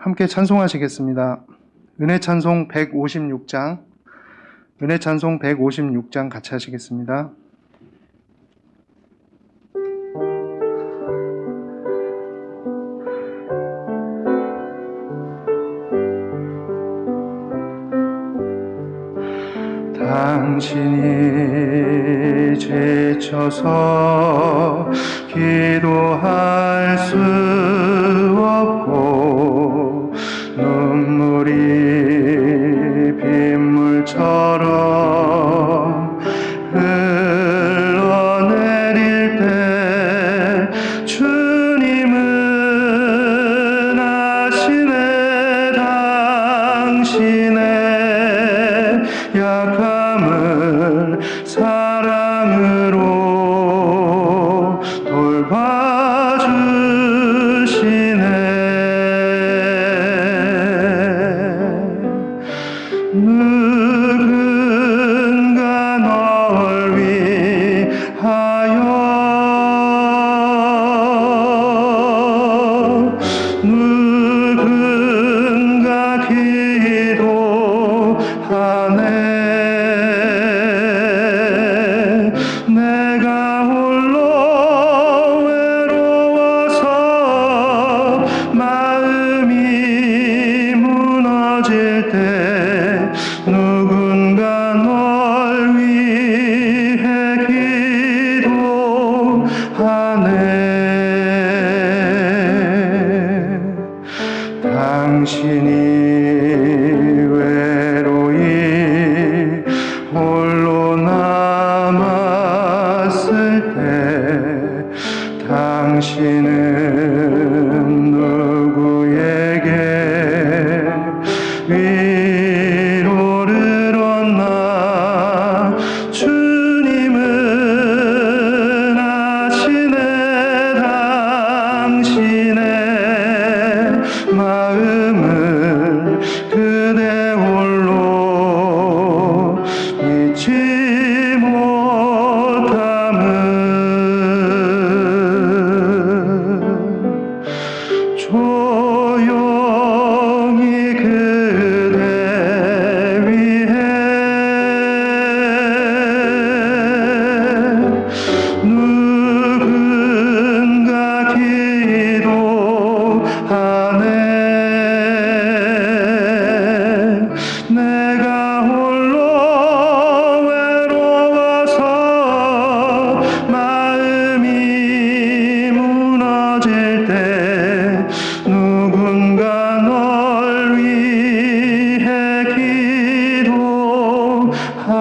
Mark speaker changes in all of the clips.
Speaker 1: 함께 찬송하시겠습니다. 은혜 찬송 156장, 은혜 찬송 156장 같이 하시겠습니다. 당신이 지쳐서 기도할 수 없고 눈물이 빗물처럼 흘러내릴 때 주님은 아시네. 당신의 약함을 사랑으로 돌봐주시네. 누군가 널 위하여 누군가 기도하네. 내가 홀로 외로워서 마음이 무너질 때 누군가 널 위해 기도하네. 당신이 외로이 홀로 남았을 때 당신은 누구에게 위로를 얻나. 주님은 아시네. 당신의 마음을 그대 홀로 잊지 못함은 조용히 그대 위해 누군가 기도하네. 내가 홀로 외로워서 마음이 무너질 때 누군가 널 위해 기도하네.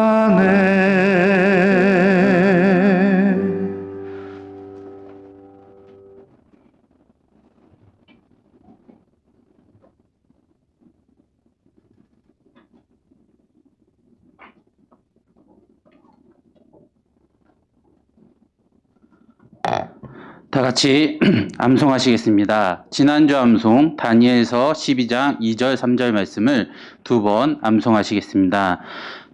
Speaker 2: 다 같이 암송하시겠습니다. 지난주 암송 다니엘서 12장 2절 3절 말씀을 두 번 암송하시겠습니다.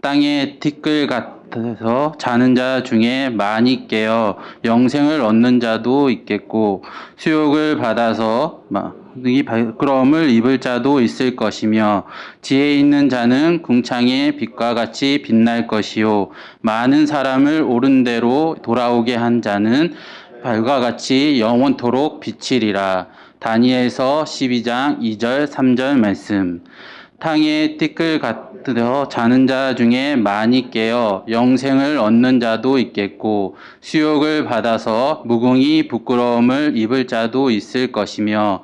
Speaker 2: 땅에 티끌 같아서 자는 자 중에 많이 깨어 영생을 얻는 자도 있겠고 수욕을 받아서 이 부끄러움을 입을 자도 있을 것이며 지혜 있는 자는 궁창의 빛과 같이 빛날 것이요 많은 사람을 옳은 대로 돌아오게 한 자는 별과 같이 영원토록 비치리라. 다니엘서 12장 2절 3절 말씀. 땅에 티끌 같으어 자는 자 중에 많이 깨어 영생을 얻는 자도 있겠고 수욕을 받아서 무궁히 부끄러움을 입을 자도 있을 것이며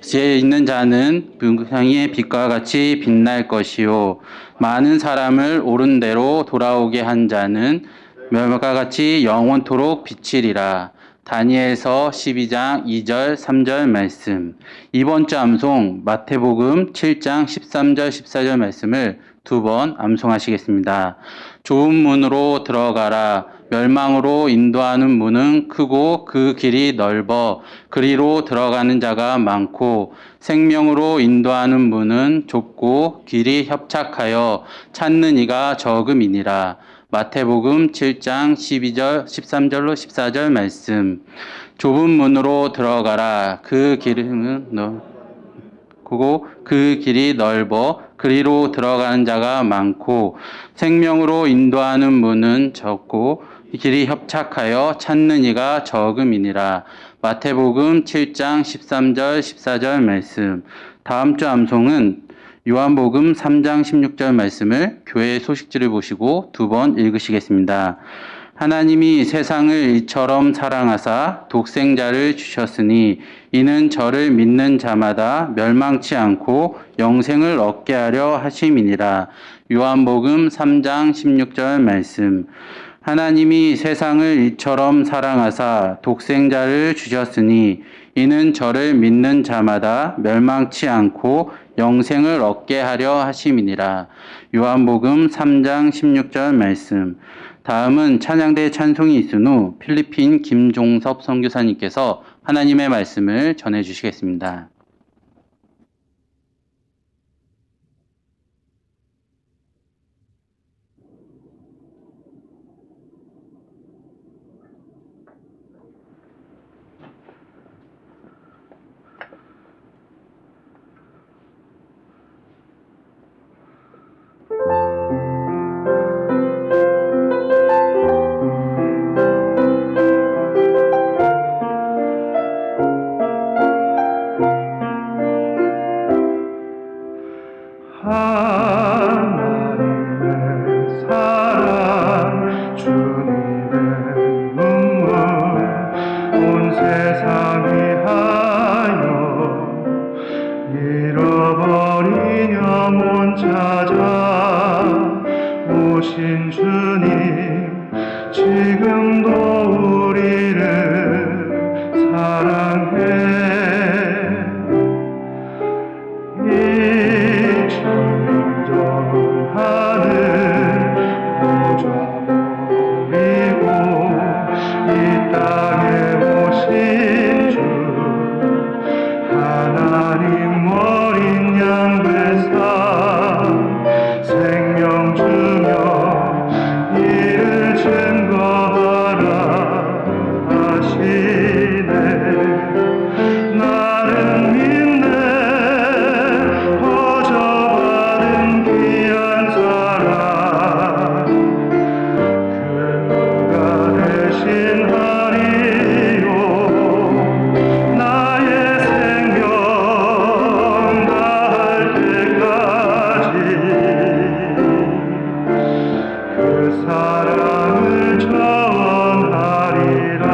Speaker 2: 지혜 있는 자는 궁창의 빛과 같이 빛날 것이요 많은 사람을 옳은 대로 돌아오게 한 자는 별과 같이 영원토록 비치리라. 다니엘서 12장 2절 3절 말씀. 이번 주 암송 마태복음 7장 13절 14절 말씀을 두 번 암송하시겠습니다. 좁은 문으로 들어가라. 멸망으로 인도하는 문은 크고 그 길이 넓어 그리로 들어가는 자가 많고 생명으로 인도하는 문은 좁고 길이 협착하여 찾는 이가 적음이니라. 마태복음 7장 12절 13절로 14절 말씀. 좁은 문으로 들어가라. 그 길은 그리고 그 길이 넓어 그리로 들어가는 자가 많고 생명으로 인도하는 문은 적고 길이 협착하여 찾는 이가 적음이니라. 마태복음 7장 13절 14절 말씀. 다음 주 암송은 요한복음 3장 16절 말씀을 교회의 소식지를 보시고 두 번 읽으시겠습니다. 하나님이 세상을 이처럼 사랑하사 독생자를 주셨으니 이는 저를 믿는 자마다 멸망치 않고 영생을 얻게 하려 하심이니라. 요한복음 3장 16절 말씀. 하나님이 세상을 이처럼 사랑하사 독생자를 주셨으니 이는 저를 믿는 자마다 멸망치 않고 영생을 얻게 하려 하심이니라. 요한복음 3장 16절 말씀. 다음은 찬양대 찬송이 있은 후 필리핀 김종섭 선교사님께서 하나님의 말씀을 전해 주시겠습니다.
Speaker 1: 하나님의 사랑 주님의 눈물 온 세상 위하여 잃어버린 영혼 찾아 오신 주님 지금도 우리를 사랑해 이 천년 전 하늘 묻어버리고 이 땅에 오신 주 하나님 어린 양 되사 생명 주며 이를 증거하라 하시네. 나는 믿네 거저받은 귀한 사랑 그 누가 대신하리요. 나의 생명 다할 때까지 그 사랑을 전하리라.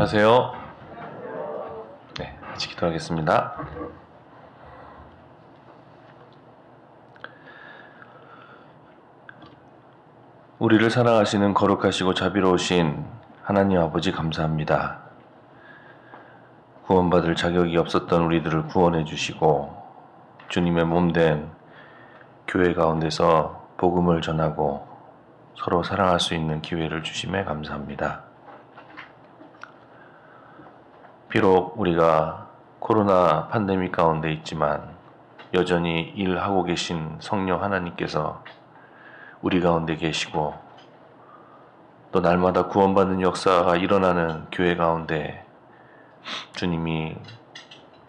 Speaker 3: 안녕하세요. 네, 같이 기도하겠습니다. 우리를 사랑하시는 거룩하시고 자비로우신 하나님 아버지 감사합니다. 구원받을 자격이 없었던 우리들을 구원해 주시고 주님의 몸된 교회 가운데서 복음을 전하고 서로 사랑할 수 있는 기회를 주심에 감사합니다. 비록 우리가 코로나 팬데믹 가운데 있지만 여전히 일하고 계신 성령 하나님께서 우리 가운데 계시고 또 날마다 구원받는 역사가 일어나는 교회 가운데 주님이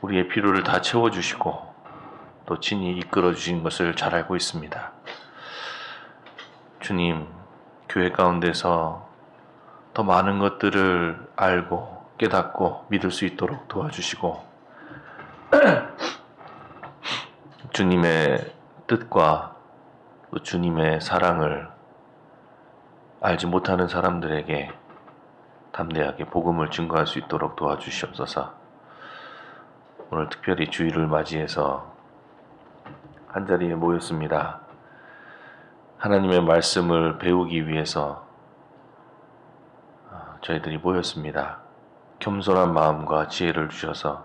Speaker 3: 우리의 필요를 다 채워주시고 또 친히 이끌어 주신 것을 잘 알고 있습니다. 주님, 교회 가운데서 더 많은 것들을 알고 깨닫고 믿을 수 있도록 도와주시고 주님의 뜻과 또 주님의 사랑을 알지 못하는 사람들에게 담대하게 복음을 증거할 수 있도록 도와주시옵소서. 오늘 특별히 주일을 맞이해서 한자리에 모였습니다. 하나님의 말씀을 배우기 위해서 저희들이 모였습니다. 겸손한 마음과 지혜를 주셔서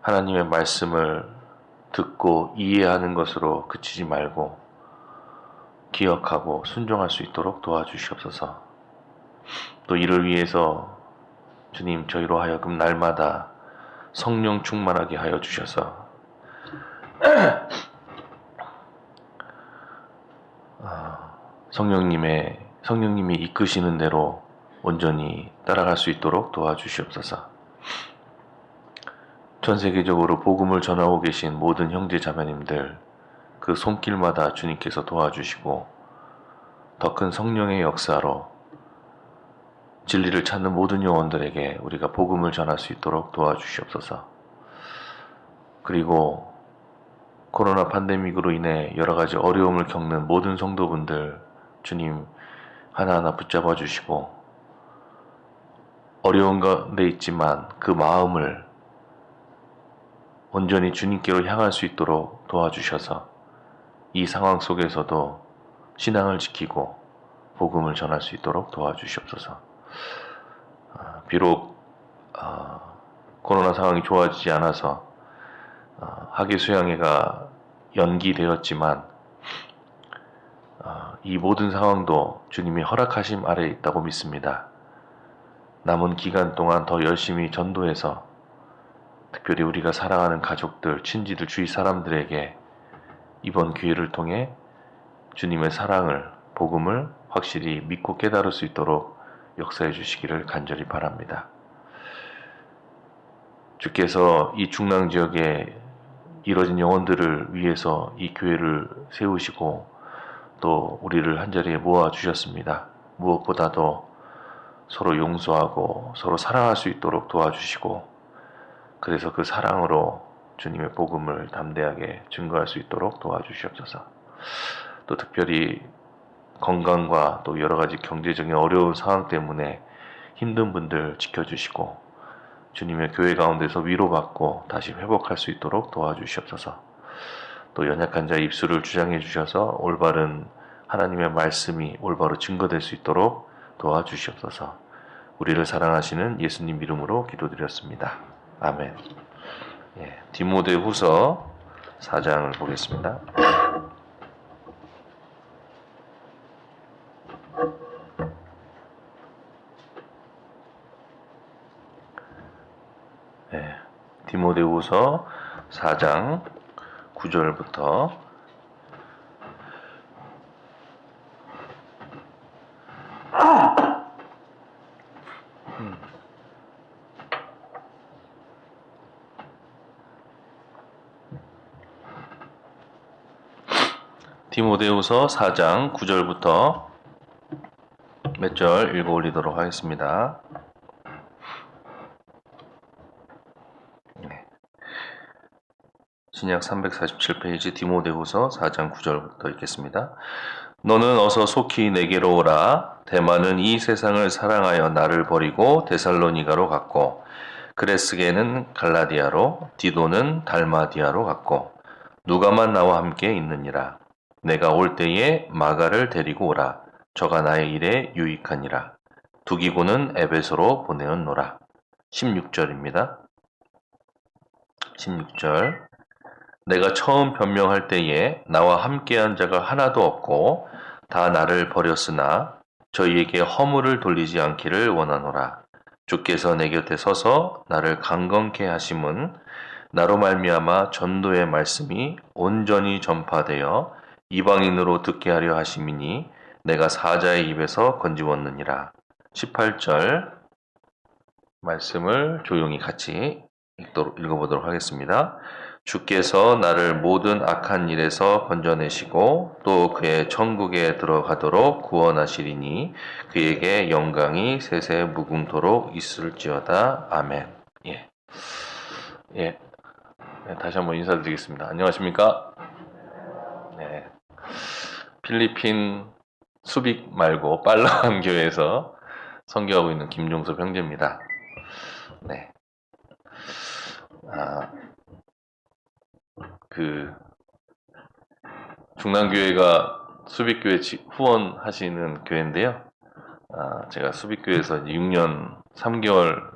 Speaker 3: 하나님의 말씀을 듣고 이해하는 것으로 그치지 말고 기억하고 순종할 수 있도록 도와주시옵소서. 또 이를 위해서 주님 저희로 하여금 날마다 성령 충만하게 하여 주셔서 성령님이 이끄시는 대로 온전히 따라갈 수 있도록 도와주시옵소서. 전 세계적으로 복음을 전하고 계신 모든 형제 자매님들 그 손길마다 주님께서 도와주시고 더 큰 성령의 역사로 진리를 찾는 모든 영혼들에게 우리가 복음을 전할 수 있도록 도와주시옵소서. 그리고 코로나 팬데믹으로 인해 여러 가지 어려움을 겪는 모든 성도분들 주님 하나하나 붙잡아 주시고 어려운 가운데 있지만 그 마음을 온전히 주님께로 향할 수 있도록 도와주셔서 이 상황 속에서도 신앙을 지키고 복음을 전할 수 있도록 도와주시옵소서. 비록 코로나 상황이 좋아지지 않아서 학예 수양회가 연기되었지만 이 모든 상황도 주님이 허락하심 아래에 있다고 믿습니다. 남은 기간 동안 더 열심히 전도해서 특별히 우리가 사랑하는 가족들, 친지들, 주위 사람들에게 이번 기회를 통해 주님의 사랑을, 복음을 확실히 믿고 깨달을 수 있도록 역사해 주시기를 간절히 바랍니다. 주께서 이 중랑 지역에 이뤄진 영혼들을 위해서 이 교회를 세우시고 또 우리를 한자리에 모아 주셨습니다. 무엇보다도 서로 용서하고 서로 사랑할 수 있도록 도와주시고 그래서 그 사랑으로 주님의 복음을 담대하게 증거할 수 있도록 도와주시옵소서. 또 특별히 건강과 또 여러 가지 경제적인 어려운 상황 때문에 힘든 분들 지켜주시고 주님의 교회 가운데서 위로받고 다시 회복할 수 있도록 도와주시옵소서. 또 연약한 자의 입술을 주장해 주셔서 올바른 하나님의 말씀이 올바로 증거될 수 있도록 도와주시옵소서. 우리를 사랑하시는 예수님 이름으로 기도드렸습니다. 아멘. 디모데후서 4장을 보겠습니다. 디모데후서 4장 9절부터 디모데후서 4장 9절부터 몇 절 읽어 올리도록 하겠습니다. 신약 347페이지 디모데후서 4장 9절부터 읽겠습니다. 너는 어서 속히 내게로 오라. 데마는 이 세상을 사랑하여 나를 버리고 데살로니가로 갔고, 그레스게는 갈라디아로, 디도는 달마디아로 갔고, 누가만 나와 함께 있느니라. 내가 올 때에 마가를 데리고 오라. 저가 나의 일에 유익하니라. 두기고는 에베소로 보내었노라. 16절입니다. 16절. 내가 처음 변명할 때에 나와 함께한 자가 하나도 없고 다 나를 버렸으나 저희에게 허물을 돌리지 않기를 원하노라. 주께서 내 곁에 서서 나를 강건케 하심은 나로 말미암아 전도의 말씀이 온전히 전파되어 이방인으로 듣게 하려 하심이니 내가 사자의 입에서 건지웠느니라. 18절 말씀을 조용히 같이 읽어보도록 하겠습니다. 주께서 나를 모든 악한 일에서 건져내시고 또 그의 천국에 들어가도록 구원하시리니 그에게 영광이 세세 무궁토록 있을지어다. 아멘. 예. 예. 네, 다시 한번 인사드리겠습니다. 안녕하십니까? 네. 필리핀 수빅 말고 빨라한 교회에서 선교하고 있는 김종섭 형제입니다. 네. 중랑교회가 수빅교회 후원하시는 교회인데요. 제가 수빅교회에서 6년 3개월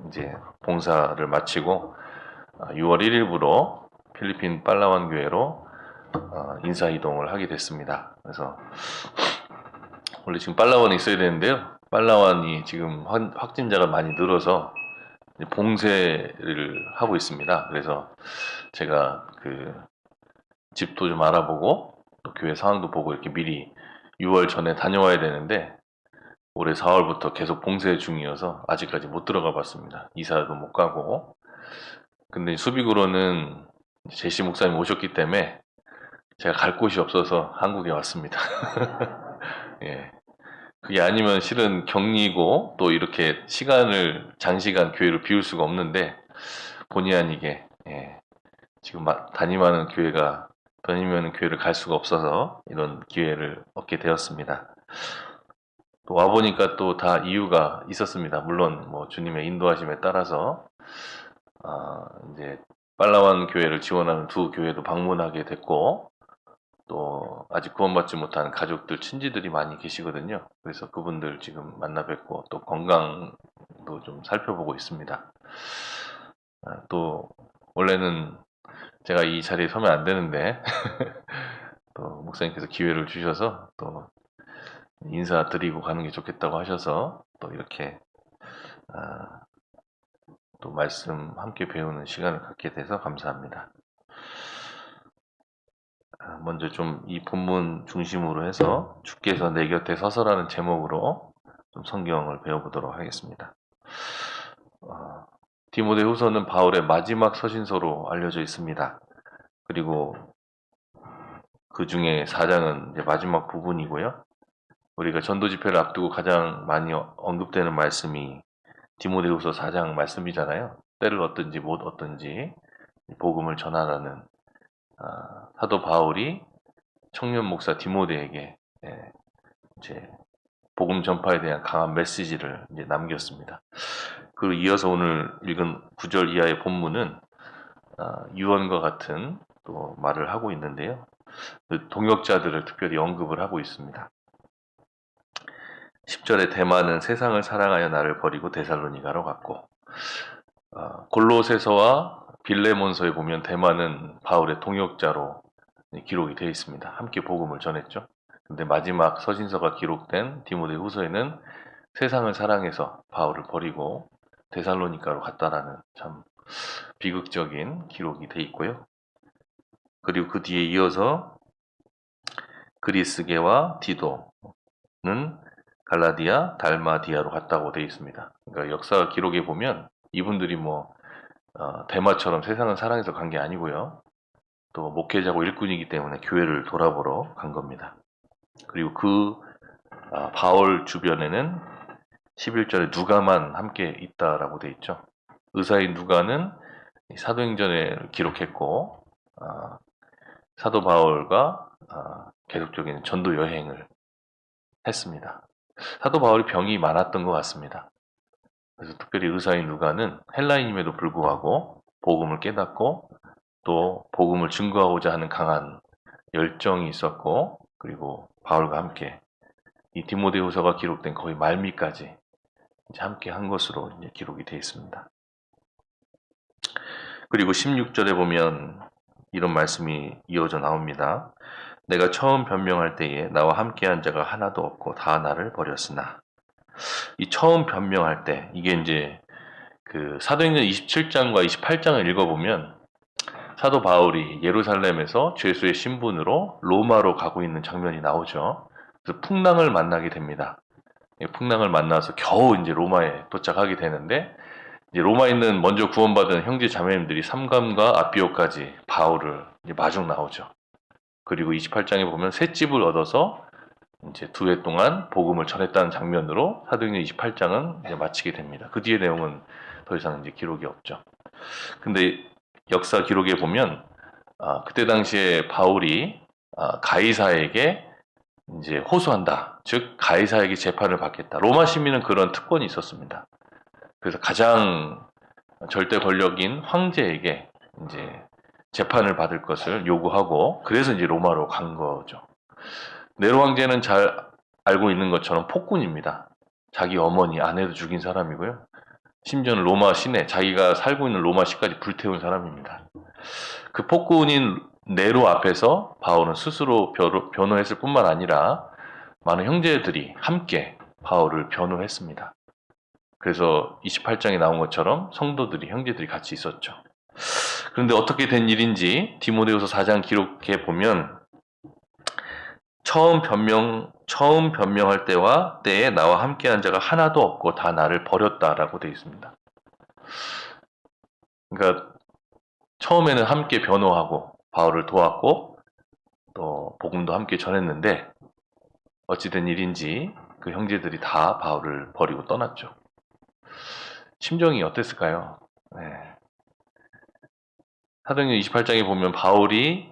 Speaker 3: 이제 봉사를 마치고 6월 1일부로 필리핀 빨라완 교회로 인사이동을 하게 됐습니다. 그래서 원래 지금 빨라완에 있어야 되는데요. 빨라완이 지금 확진자가 많이 늘어서 봉쇄를 하고 있습니다. 그래서 제가 집도 좀 알아보고 또 교회 상황도 보고 이렇게 미리 6월 전에 다녀와야 되는데 올해 4월부터 계속 봉쇄 중이어서 아직까지 못 들어가 봤습니다. 이사도 못 가고. 근데 수빅으로는 제시 목사님 오셨기 때문에 제가 갈 곳이 없어서 한국에 왔습니다. 예. 그게 아니면 실은 격리고 또 이렇게 장시간 교회를 비울 수가 없는데 본의 아니게 지금 다니면 교회를 갈 수가 없어서 이런 기회를 얻게 되었습니다. 또 와보니까 또 다 이유가 있었습니다. 물론 뭐 주님의 인도하심에 따라서 이제 빨라완 교회를 지원하는 두 교회도 방문하게 됐고 또 아직 구원받지 못한 가족들, 친지들이 많이 계시거든요. 그래서 그분들 지금 만나 뵙고 또 건강도 좀 살펴보고 있습니다. 또 원래는 제가 이 자리에 서면 안 되는데 또 목사님께서 기회를 주셔서 또 인사드리고 가는 게 좋겠다고 하셔서 또 이렇게 또 말씀 함께 배우는 시간을 갖게 돼서 감사합니다. 먼저 좀 이 본문 중심으로 해서 주께서 내 곁에 서서라는 제목으로 좀 성경을 배워보도록 하겠습니다. 디모데후서는 바울의 마지막 서신서로 알려져 있습니다. 그리고 그 중에 4장은 이제 마지막 부분이고요. 우리가 전도 집회를 앞두고 가장 많이 언급되는 말씀이 디모데후서 4장 말씀이잖아요. 때를 얻든지 못 얻든지 복음을 전하라는 사도 바울이 청년 목사 디모데에게 이제 복음 전파에 대한 강한 메시지를 이제 남겼습니다. 그리고 이어서 오늘 읽은 9절 이하의 본문은 유언과 같은 또 말을 하고 있는데요. 그 동역자들을 특별히 언급을 하고 있습니다. 10절에 데마는 세상을 사랑하여 나를 버리고 데살로니가로 갔고, 골로새서와 빌레몬서에 보면 데마는 바울의 동역자로 기록이 되어 있습니다. 함께 복음을 전했죠. 근데 마지막 서신서가 기록된 디모데후서에는 세상을 사랑해서 바울을 버리고 데살로니가로 갔다라는 참 비극적인 기록이 되어 있고요. 그리고 그 뒤에 이어서 그리스게와 디도는 갈라디아, 달마디아로 갔다고 되어 있습니다. 그러니까 역사 기록에 보면 이분들이 대마처럼 세상을 사랑해서 간 게 아니고요. 또 목회자고 일꾼이기 때문에 교회를 돌아보러 간 겁니다. 그리고 바울 주변에는 11절에 누가만 함께 있다라고 되어 있죠. 의사인 누가는 사도행전을 기록했고 사도 바울과 계속적인 전도 여행을 했습니다. 사도 바울이 병이 많았던 것 같습니다. 그래서 특별히 의사인 루가는 헬라인임에도 불구하고 복음을 깨닫고 또 복음을 증거하고자 하는 강한 열정이 있었고, 그리고 바울과 함께 이 디모데후서가 기록된 거의 말미까지 이제 함께 한 것으로 이제 기록이 되어 있습니다. 그리고 16절에 보면 이런 말씀이 이어져 나옵니다. 내가 처음 변명할 때에 나와 함께한 자가 하나도 없고 다 나를 버렸으나. 이 처음 변명할 때, 이게 이제 그 사도행전 27장과 28장을 읽어보면 사도 바울이 예루살렘에서 죄수의 신분으로 로마로 가고 있는 장면이 나오죠. 그래서 풍랑을 만나게 됩니다. 풍랑을 만나서 겨우 이제 로마에 도착하게 되는데, 이제 로마에 있는 먼저 구원받은 형제 자매님들이 삼감과 아비오까지 바울을 이제 마중 나오죠. 그리고 28장에 보면 새 집을 얻어서 이제 2해 동안 복음을 전했다는 장면으로 사도행전 28장은 이제 마치게 됩니다. 그 뒤의 내용은 더 이상 이제 기록이 없죠. 근데 역사 기록에 보면 그때 당시에 바울이 가이사에게 이제 호소한다. 즉 가이사에게 재판을 받겠다. 로마 시민은 그런 특권이 있었습니다. 그래서 가장 절대 권력인 황제에게 이제 재판을 받을 것을 요구하고, 그래서 이제 로마로 간 거죠. 네로 황제는 잘 알고 있는 것처럼 폭군입니다. 자기 어머니, 아내도 죽인 사람이고요. 심지어는 로마 시내, 자기가 살고 있는 로마 시까지 불태운 사람입니다. 그 폭군인 네로 앞에서 바울은 스스로 변호했을 뿐만 아니라 많은 형제들이 함께 바울을 변호했습니다. 그래서 28장에 나온 것처럼 성도들이, 형제들이 같이 있었죠. 그런데 어떻게 된 일인지 디모데후서 4장 기록해 보면 처음 변명할 때에 나와 함께한 자가 하나도 없고 다 나를 버렸다라고 되어 있습니다. 그러니까 처음에는 함께 변호하고 바울을 도왔고 또 복음도 함께 전했는데 어찌된 일인지 그 형제들이 다 바울을 버리고 떠났죠. 심정이 어땠을까요? 네. 사도행전 28장에 보면 바울이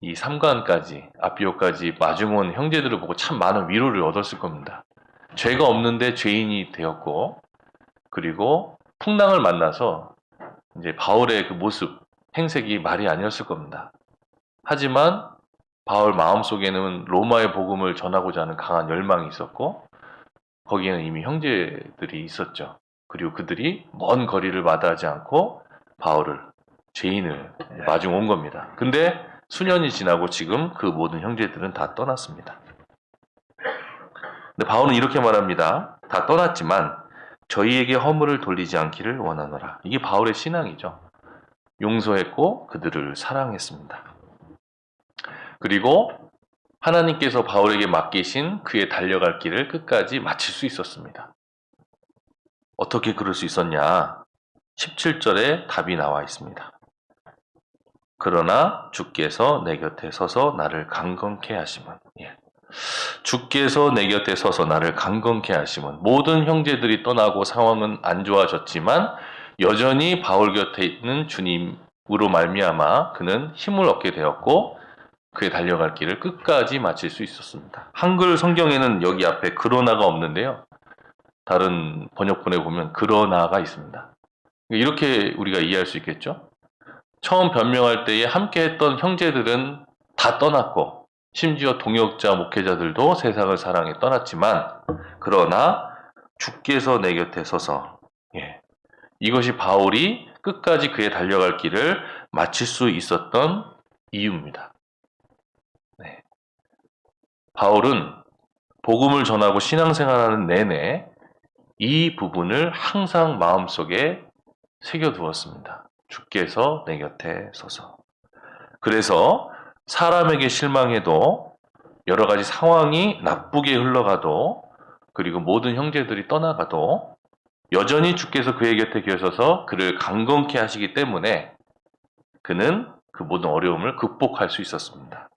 Speaker 3: 이 삼관까지, 아비오까지 마중 온 형제들을 보고 참 많은 위로를 얻었을 겁니다. 죄가 없는데 죄인이 되었고, 그리고 풍랑을 만나서 이제 바울의 그 모습, 행색이 말이 아니었을 겁니다. 하지만 바울 마음속에는 로마의 복음을 전하고자 하는 강한 열망이 있었고, 거기에는 이미 형제들이 있었죠. 그리고 그들이 먼 거리를 마다하지 않고 바울을, 죄인을 마중 온 겁니다. 근데 수년이 지나고 지금 그 모든 형제들은 다 떠났습니다. 근데 바울은 이렇게 말합니다. 다 떠났지만 저희에게 허물을 돌리지 않기를 원하노라. 이게 바울의 신앙이죠. 용서했고 그들을 사랑했습니다. 그리고 하나님께서 바울에게 맡기신 그의 달려갈 길을 끝까지 마칠 수 있었습니다. 어떻게 그럴 수 있었냐? 17절에 답이 나와 있습니다. 그러나 주께서 내 곁에 서서 나를 강건케 하심은, 주께서 내 곁에 서서 나를 강건케 하심은, 모든 형제들이 떠나고 상황은 안 좋아졌지만 여전히 바울 곁에 있는 주님으로 말미암아 그는 힘을 얻게 되었고 그의 달려갈 길을 끝까지 마칠 수 있었습니다. 한글 성경에는 여기 앞에 그러나가 없는데요. 다른 번역본에 보면 그러나가 있습니다. 이렇게 우리가 이해할 수 있겠죠? 처음 변명할 때에 함께했던 형제들은 다 떠났고 심지어 동역자 목회자들도 세상을 사랑해 떠났지만, 그러나 주께서 내 곁에 서서, 이것이 바울이 끝까지 그의 달려갈 길을 마칠 수 있었던 이유입니다. 바울은 복음을 전하고 신앙생활하는 내내 이 부분을 항상 마음속에 새겨두었습니다. 주께서 내 곁에 서서. 그래서 사람에게 실망해도, 여러 가지 상황이 나쁘게 흘러가도, 그리고 모든 형제들이 떠나가도 여전히 주께서 그의 곁에 계셔서 그를 강건케 하시기 때문에 그는 그 모든 어려움을 극복할 수 있었습니다.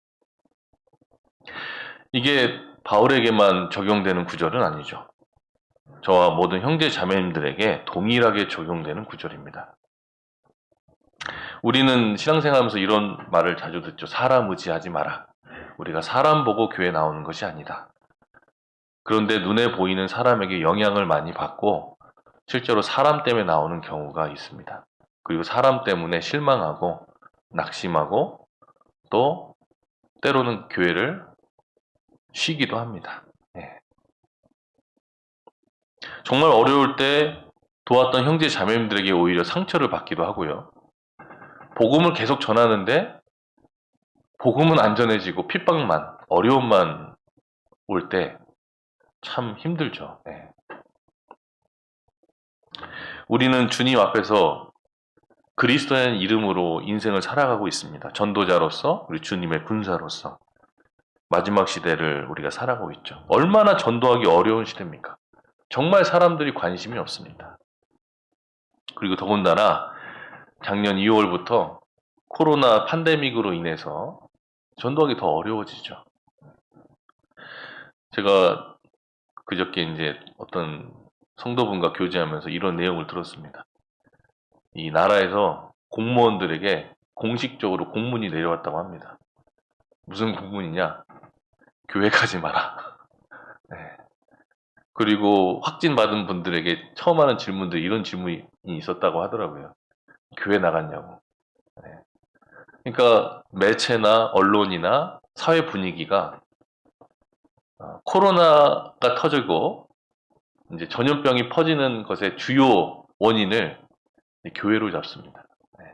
Speaker 3: 이게 바울에게만 적용되는 구절은 아니죠. 저와 모든 형제 자매님들에게 동일하게 적용되는 구절입니다. 우리는 신앙생활하면서 이런 말을 자주 듣죠. 사람 의지하지 마라. 우리가 사람 보고 교회 나오는 것이 아니다. 그런데 눈에 보이는 사람에게 영향을 많이 받고 실제로 사람 때문에 나오는 경우가 있습니다. 그리고 사람 때문에 실망하고 낙심하고 또 때로는 교회를 쉬기도 합니다. 예. 정말 어려울 때 도왔던 형제 자매님들에게 오히려 상처를 받기도 하고요. 복음을 계속 전하는데 복음은 안전해지고 핍박만, 어려움만 올 때 참 힘들죠. 예. 우리는 주님 앞에서 그리스도라는 이름으로 인생을 살아가고 있습니다. 전도자로서, 우리 주님의 군사로서 마지막 시대를 우리가 살아가고 있죠. 얼마나 전도하기 어려운 시대입니까? 정말 사람들이 관심이 없습니다. 그리고 더군다나 작년 2월부터 코로나 팬데믹으로 인해서 전도하기 더 어려워지죠. 제가 그저께 이제 어떤 성도분과 교제하면서 이런 내용을 들었습니다. 이 나라에서 공무원들에게 공식적으로 공문이 내려왔다고 합니다. 무슨 공문이냐? 교회 가지 마라. 네. 그리고 확진받은 분들에게 처음 하는 질문들, 이런 질문이 있었다고 하더라고요. 교회 나갔냐고. 네. 그러니까 매체나 언론이나 사회 분위기가 코로나가 터지고 이제 전염병이 퍼지는 것의 주요 원인을 교회로 잡습니다. 네.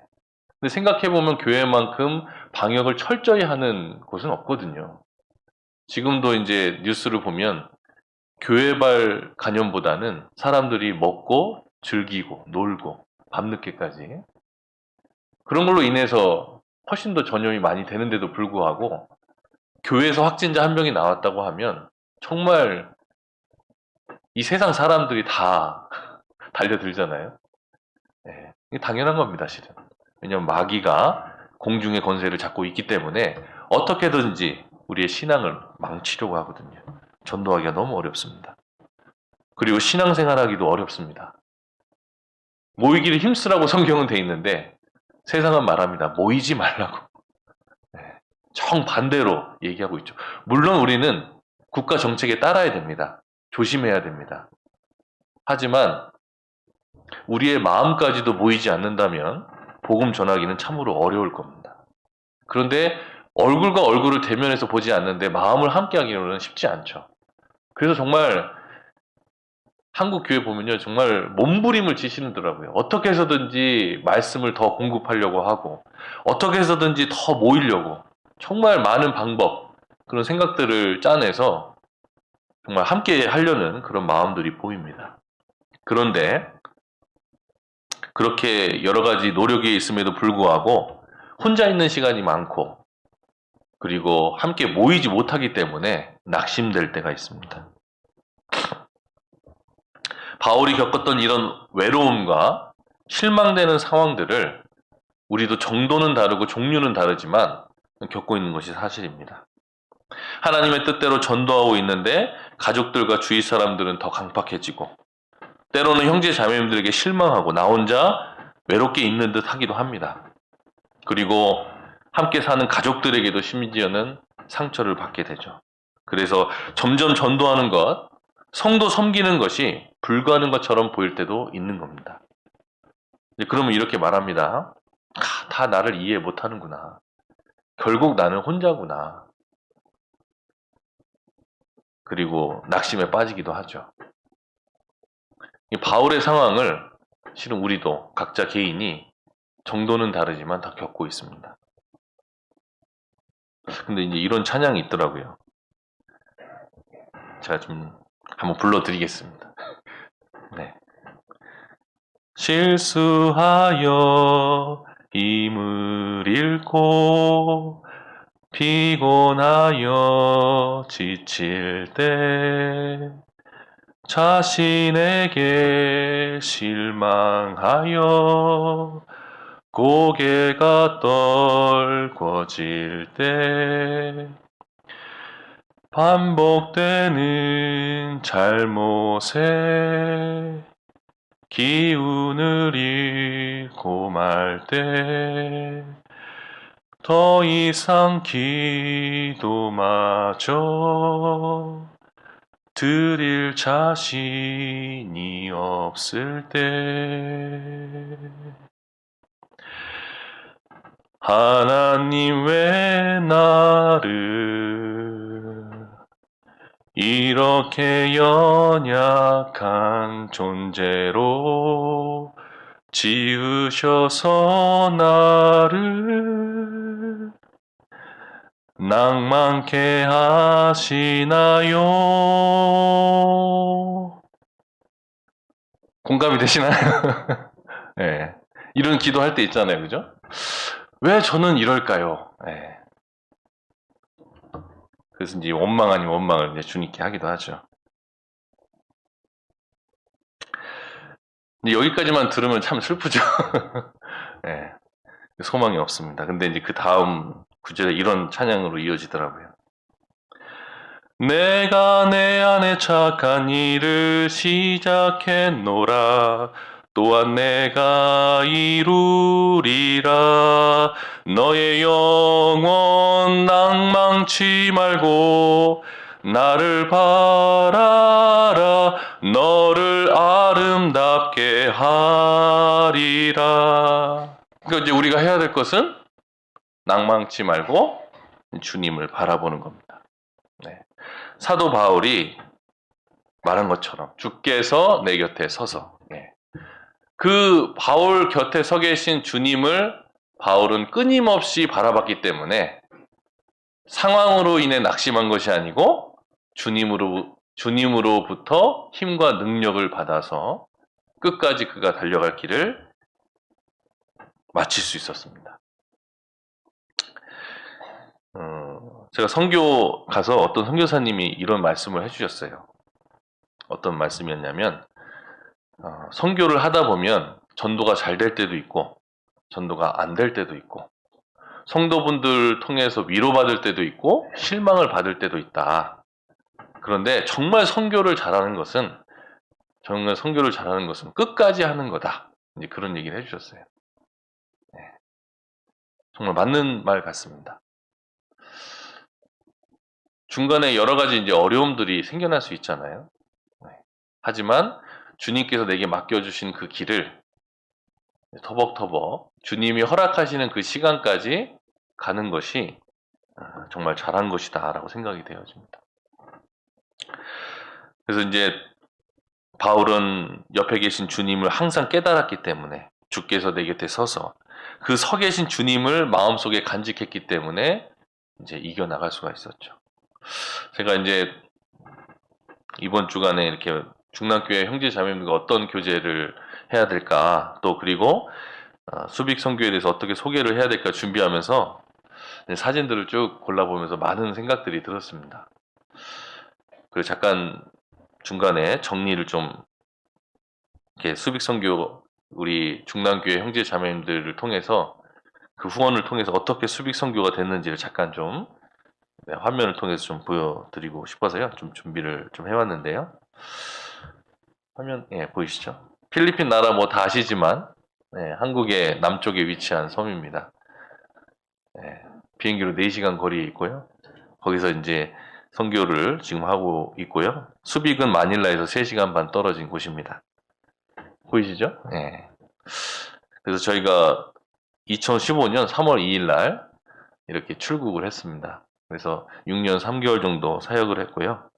Speaker 3: 근데 생각해보면 교회만큼 방역을 철저히 하는 곳은 없거든요. 지금도 이제 뉴스를 보면 교회발 간염보다는 사람들이 먹고 즐기고 놀고 밤늦게까지 그런 걸로 인해서 훨씬 더 전염이 많이 되는데도 불구하고 교회에서 확진자 한 명이 나왔다고 하면 정말 이 세상 사람들이 다 달려들잖아요. 네, 이게 당연한 겁니다, 실은. 왜냐하면 마귀가 공중의 권세를 잡고 있기 때문에 어떻게든지 우리의 신앙을 망치려고 하거든요. 전도하기가 너무 어렵습니다. 그리고 신앙생활하기도 어렵습니다. 모이기를 힘쓰라고 성경은 돼 있는데 세상은 말합니다. 모이지 말라고. 네, 정반대로 얘기하고 있죠. 물론 우리는 국가 정책에 따라야 됩니다. 조심해야 됩니다. 하지만 우리의 마음까지도 모이지 않는다면 복음 전하기는 참으로 어려울 겁니다. 그런데 얼굴과 얼굴을 대면해서 보지 않는데 마음을 함께 하기로는 쉽지 않죠. 그래서 정말 한국 교회 보면요, 정말 몸부림을 치시더라고요. 어떻게 해서든지 말씀을 더 공급하려고 하고, 어떻게 해서든지 더 모이려고, 정말 많은 방법, 그런 생각들을 짜내서 정말 함께 하려는 그런 마음들이 보입니다. 그런데 그렇게 여러 가지 노력이 있음에도 불구하고 혼자 있는 시간이 많고, 그리고 함께 모이지 못하기 때문에 낙심될 때가 있습니다. 바울이 겪었던 이런 외로움과 실망되는 상황들을 우리도 정도는 다르고 종류는 다르지만 겪고 있는 것이 사실입니다. 하나님의 뜻대로 전도하고 있는데 가족들과 주위 사람들은 더 강팍해지고 때로는 형제 자매님들에게 실망하고 나 혼자 외롭게 있는 듯 하기도 합니다. 그리고 함께 사는 가족들에게도 심지어는 상처를 받게 되죠. 그래서 점점 전도하는 것, 성도 섬기는 것이 불가능한 것처럼 보일 때도 있는 겁니다. 그러면 이렇게 말합니다. 다 나를 이해 못하는구나. 결국 나는 혼자구나. 그리고 낙심에 빠지기도 하죠. 이 바울의 상황을 실은 우리도 각자 개인이 정도는 다르지만 다 겪고 있습니다. 근데 이제 이런 찬양이 있더라고요. 제가 좀 한번 불러드리겠습니다. 네. 실수하여 힘을 잃고 피곤하여 지칠 때 자신에게 실망하여 고개가 떨궈질 때 반복되는 잘못에 기운을 잃고 말 때 더 이상 기도마저 드릴 자신이 없을 때 하나님 왜 나를 이렇게 연약한 존재로 지으셔서 나를 낭만케 하시나요? 공감이 되시나요? 네. 이런 기도할 때 있잖아요, 그죠? 왜 저는 이럴까요? 네. 그래서 이제 원망 아닌 원망을 이제 주님께 하기도 하죠. 근데 여기까지만 들으면 참 슬프죠. 네. 소망이 없습니다. 근데 이제 그 다음 구절에 이런 찬양으로 이어지더라고요. 내가 내 안에 착한 일을 시작했노라. 또한 내가 이루리라. 너의 영혼 낭망치 말고 나를 바라라. 너를 아름답게 하리라. 그러니까 이제 우리가 해야 될 것은 낭망치 말고 주님을 바라보는 겁니다. 네. 사도 바울이 말한 것처럼 주께서 내 곁에 서서 그 바울 곁에 서 계신 주님을 바울은 끊임없이 바라봤기 때문에 상황으로 인해 낙심한 것이 아니고 주님으로부터 힘과 능력을 받아서 끝까지 그가 달려갈 길을 마칠 수 있었습니다. 제가 선교 가서 어떤 선교사님이 이런 말씀을 해주셨어요. 어떤 말씀이었냐면 선교를 하다 보면 전도가 잘 될 때도 있고 전도가 안 될 때도 있고 성도분들 통해서 위로받을 때도 있고 실망을 받을 때도 있다. 그런데 정말 선교를 잘하는 것은 끝까지 하는 거다. 이제 그런 얘기를 해주셨어요. 네. 정말 맞는 말 같습니다. 중간에 여러 가지 이제 어려움들이 생겨날 수 있잖아요. 네. 하지만 주님께서 내게 맡겨주신 그 길을 터벅터벅 주님이 허락하시는 그 시간까지 가는 것이 정말 잘한 것이다 라고 생각이 되어집니다. 그래서 이제 바울은 옆에 계신 주님을 항상 깨달았기 때문에 주께서 내 곁에 서서 그 서 계신 주님을 마음속에 간직했기 때문에 이제 이겨나갈 수가 있었죠. 제가 이제 이번 주간에 이렇게 중남교회 형제 자매님과 어떤 교제를 해야 될까, 또 그리고 수빅 선교에 대해서 어떻게 소개를 해야 될까 준비하면서 사진들을 쭉 골라보면서 많은 생각들이 들었습니다. 그리고 잠깐 중간에 정리를 좀 이렇게 수빅 선교 우리 중남교회 형제 자매님들을 통해서 그 후원을 통해서 어떻게 수빅 선교가 됐는지를 잠깐 좀 화면을 통해서 좀 보여드리고 싶어서요. 좀 준비를 좀 해왔는데요. 화면 보이시죠? 필리핀 나라 뭐 다 아시지만 한국의 남쪽에 위치한 섬입니다. 비행기로 4시간 거리에 있고요. 거기서 이제 선교를 지금 하고 있고요. 수빅은 마닐라에서 3시간 반 떨어진 곳입니다. 보이시죠? 그래서 저희가 2015년 3월 2일 날 이렇게 출국을 했습니다. 그래서 6년 3개월 정도 사역을 했고요.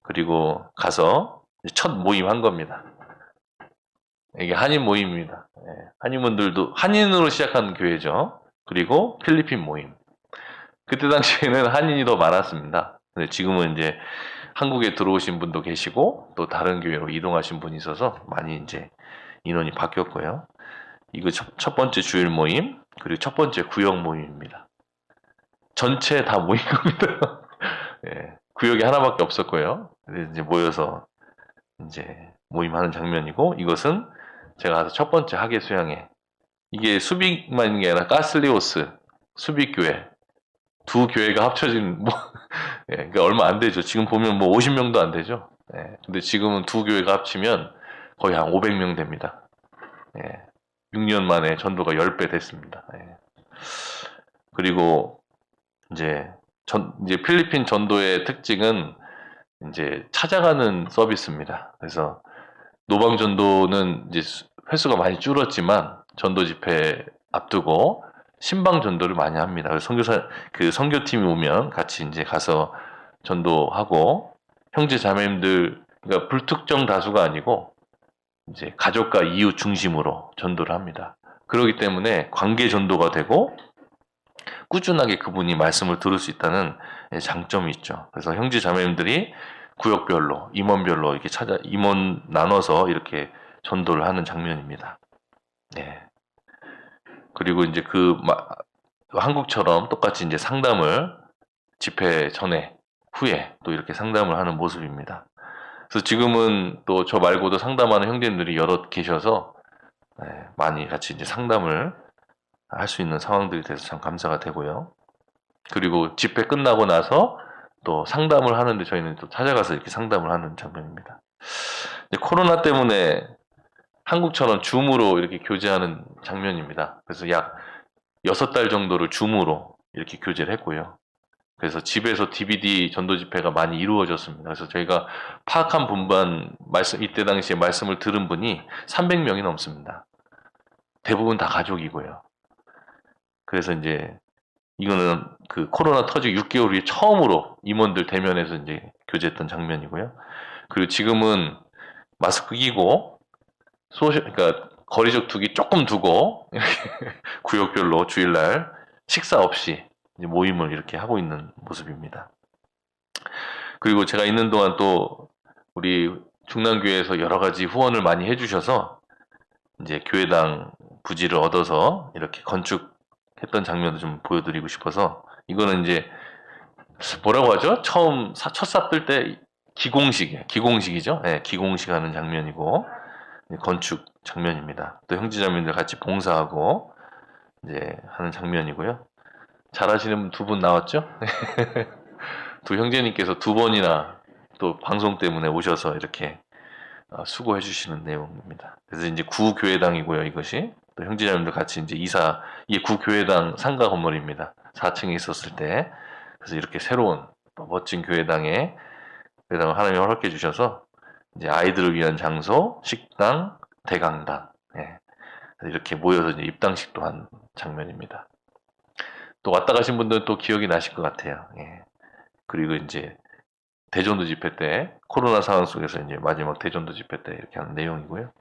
Speaker 3: 그리고 가서 첫 모임 한 겁니다. 이게 한인 모임입니다. 한인분들도 한인으로 시작한 교회죠. 그리고 필리핀 모임. 그때 당시에는 한인이 더 많았습니다. 근데 지금은 이제 한국에 들어오신 분도 계시고 또 다른 교회로 이동하신 분이 있어서 많이 이제 인원이 바뀌었고요. 이거 첫 번째 주일 모임, 그리고 첫 번째 구역 모임입니다. 전체 다 모인 겁니다. 구역이 하나밖에 없었고요. 그래서 이제 모여서 이제 모임하는 장면이고, 이것은 제가 가서 첫 번째 학예 수양회, 이게 수빅만 있는 게 아니라 가슬리오스 수빅교회 두 교회가 합쳐진 그러니까 얼마 안 되죠. 지금 보면 50명도 안 되죠. 근데 지금은 두 교회가 합치면 거의 한 500명 됩니다. 6년 만에 전도가 10배 됐습니다. 그리고 이제 필리핀 전도의 특징은 이제 찾아가는 서비스입니다. 그래서 노방전도는 이제 횟수가 많이 줄었지만 전도 집회 앞두고 신방 전도를 많이 합니다. 그래서 그 선교팀이 오면 같이 이제 가서 전도하고 형제 자매님들, 그러니까 불특정 다수가 아니고 이제 가족과 이웃 중심으로 전도를 합니다. 그렇기 때문에 관계 전도가 되고 꾸준하게 그분이 말씀을 들을 수 있다는 장점이 있죠. 그래서 형제 자매님들이 구역별로, 임원별로 이렇게 임원 나눠서 이렇게 전도를 하는 장면입니다. 네. 그리고 이제 한국처럼 똑같이 이제 상담을 집회 전에, 후에 또 이렇게 상담을 하는 모습입니다. 그래서 지금은 또 저 말고도 상담하는 형제님들이 여럿 계셔서 많이 같이 이제 상담을 할 수 있는 상황들이 돼서 참 감사가 되고요. 그리고 집회 끝나고 나서 또 상담을 하는데 저희는 또 찾아가서 이렇게 상담을 하는 장면입니다. 코로나 때문에 한국처럼 줌으로 이렇게 교제하는 장면입니다. 그래서 약 6달 정도를 줌으로 이렇게 교제를 했고요. 그래서 집에서 DVD 전도 집회가 많이 이루어졌습니다. 그래서 저희가 파악한 분반 이때 당시에 말씀을 들은 분이 300명이 넘습니다. 대부분 다 가족이고요. 그래서 이제 이거는 그 코로나 터지고 6개월 후에 처음으로 임원들 대면해서 이제 교제했던 장면이고요. 그리고 지금은 마스크 끼고 그러니까 거리적 두기 조금 두고 이렇게 구역별로 주일날 식사 없이 이제 모임을 이렇게 하고 있는 모습입니다. 그리고 제가 있는 동안 또 우리 중남교회에서 여러 가지 후원을 많이 해주셔서 이제 교회당 부지를 얻어서 이렇게 건축했던 장면도 좀 보여드리고 싶어서, 이거는 이제 뭐라고 하죠? 첫 삽들 때 기공식이죠. 네, 기공식 하는 장면이고 건축 장면입니다. 또 형제자매들 같이 봉사하고 이제 하는 장면이고요. 잘하시는 두 분 나왔죠? 두 형제님께서 2번이나 또 방송 때문에 오셔서 이렇게 수고해 주시는 내용입니다. 그래서 이제 구교회당이고요, 이것이. 또 형제자매들 같이 이제 이게 구교회당 상가 건물입니다. 4층에 있었을 때. 그래서 이렇게 새로운 멋진 교회당을 하나님이 허락해 주셔서 이제 아이들을 위한 장소, 식당, 대강당, 이렇게 모여서 이제 입당식도 한 장면입니다. 또 왔다 가신 분들은 또 기억이 나실 것 같아요. 그리고 이제 대전도 집회 때, 코로나 상황 속에서 이제 마지막 대전도 집회 때 이렇게 하는 내용이고요.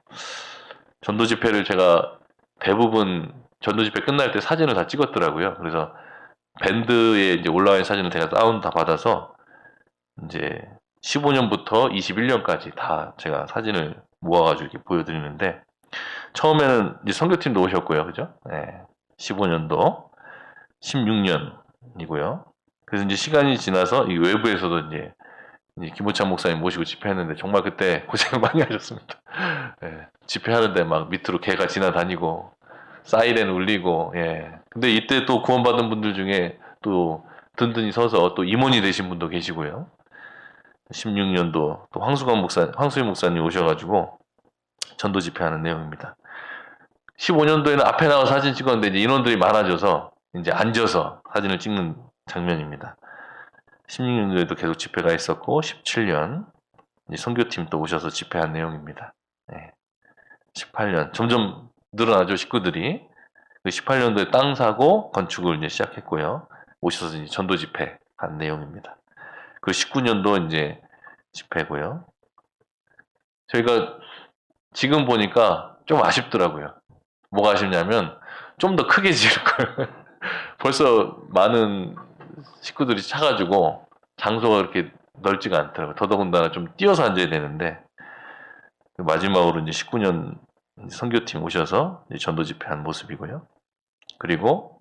Speaker 3: 전도 집회를 제가 대부분 전도 집회 끝날 때 사진을 다 찍었더라고요. 그래서 밴드에 이제 올라와 있는 사진을 제가 다운 다 받아서 이제 15년부터 21년까지 다 제가 사진을 모아가지고 이렇게 보여드리는데, 처음에는 이제 선교팀도 오셨고요. 그죠? 15년도, 16년이고요. 그래서 이제 시간이 지나서 이 외부에서도 이제 김호찬 목사님 모시고 집회했는데 정말 그때 고생을 많이 하셨습니다. 집회하는데 막 밑으로 개가 지나다니고 사이렌 울리고, 근데 이때 또 구원받은 분들 중에 또 든든히 서서 또 임원이 되신 분도 계시고요. 16년도 또 황수희 목사님 오셔가지고 전도 집회하는 내용입니다. 15년도에는 앞에 나와 사진 찍었는데 이제 인원들이 많아져서 이제 앉아서 사진을 찍는 장면입니다. 16년도에도 계속 집회가 있었고 17년 선교팀 또 오셔서 집회한 내용입니다. 18년 점점 늘어나죠, 식구들이. 18년도에 땅 사고 건축을 이제 시작했고요. 오셔서 이제 전도 집회 한 내용입니다. 그 19년도 이제 집회고요. 저희가 지금 보니까 좀 아쉽더라고요. 뭐가 아쉽냐면 좀 더 크게 지을 걸. 벌써 많은 식구들이 차가지고 장소가 그렇게 넓지가 않더라고요. 더더군다나 좀 뛰어서 앉아야 되는데, 마지막으로 이제 19년 선교팀 오셔서 이제 전도 집회한 모습이고요. 그리고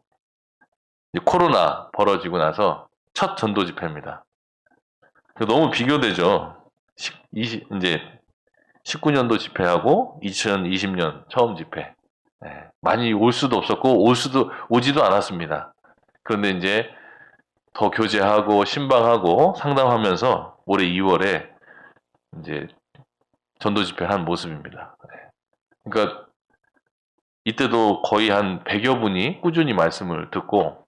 Speaker 3: 이제 코로나 벌어지고 나서 첫 전도 집회입니다. 너무 비교되죠. 이제 19년도 집회하고 2020년 처음 집회. 많이 올 수도 없었고 오지도 않았습니다. 그런데 이제 더 교제하고 신방하고 상담하면서 올해 2월에 이제 전도 집회 한 모습입니다. 그러니까 이때도 거의 한 100여 분이 꾸준히 말씀을 듣고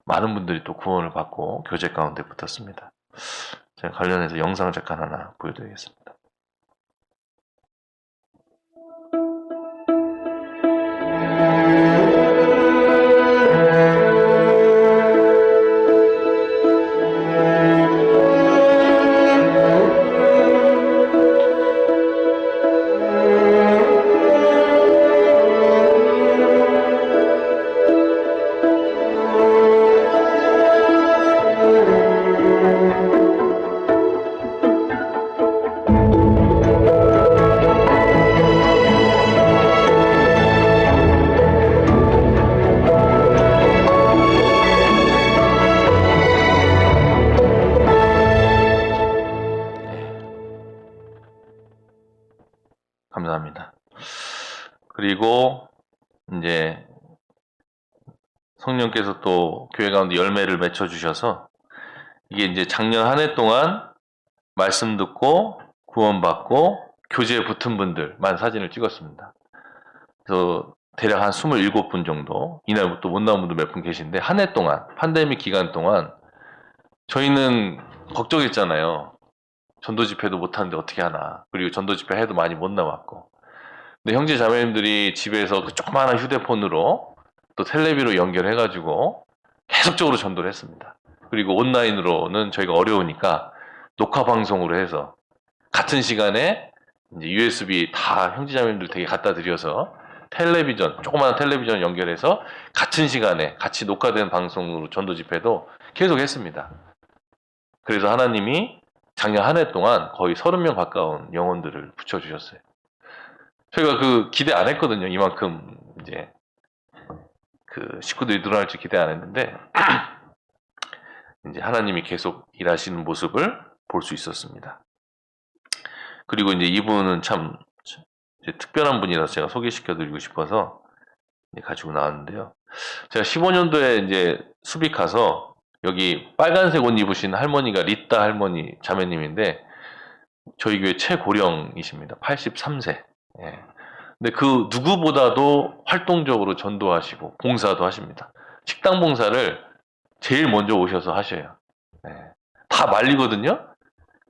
Speaker 3: 많은 분들이 또 구원을 받고 교제 가운데 붙었습니다. 제가 관련해서 영상 잠깐 하나 보여드리겠습니다. 감사합니다. 그리고 이제 성령께서 또 교회 가운데 열매를 맺혀 주셔서 이게 이제 작년 한 해 동안 말씀 듣고 구원받고 교제에 붙은 분들만 사진을 찍었습니다. 그래서 대략 한 27분 정도, 이날부터 못 나온 분도 몇 분 계신데, 한 해 동안, 팬데믹 기간 동안 저희는 걱정했잖아요. 전도 집회도 못하는데 어떻게 하나. 그리고 전도 집회 해도 많이 못 나왔고. 근데 형제 자매님들이 집에서 그 조그마한 휴대폰으로 또 텔레비로 연결해가지고 계속적으로 전도를 했습니다. 그리고 온라인으로는 저희가 어려우니까 녹화 방송으로 해서 같은 시간에 이제 USB 다 형제 자매님들 되게 갖다 드려서 텔레비전, 조그마한 텔레비전 연결해서 같은 시간에 같이 녹화된 방송으로 전도 집회도 계속 했습니다. 그래서 하나님이 작년 한 해 동안 거의 30명 가까운 영혼들을 붙여주셨어요. 저희가 그 기대 안 했거든요. 이만큼 이제 그 식구들이 늘어날 줄 기대 안 했는데 이제 하나님이 계속 일하시는 모습을 볼 수 있었습니다. 그리고 이제 이분은 참 이제 특별한 분이라서 제가 소개시켜드리고 싶어서 가지고 나왔는데요. 제가 15년도에 이제 수빅 가서 여기 빨간색 옷 입으신 할머니가 리따 할머니 자매님인데 저희 교회 최고령이십니다. 83세. 예. 근데 그 누구보다도 활동적으로 전도하시고 봉사도 하십니다. 식당 봉사를 제일 먼저 오셔서 하셔요. 예. 다 말리거든요.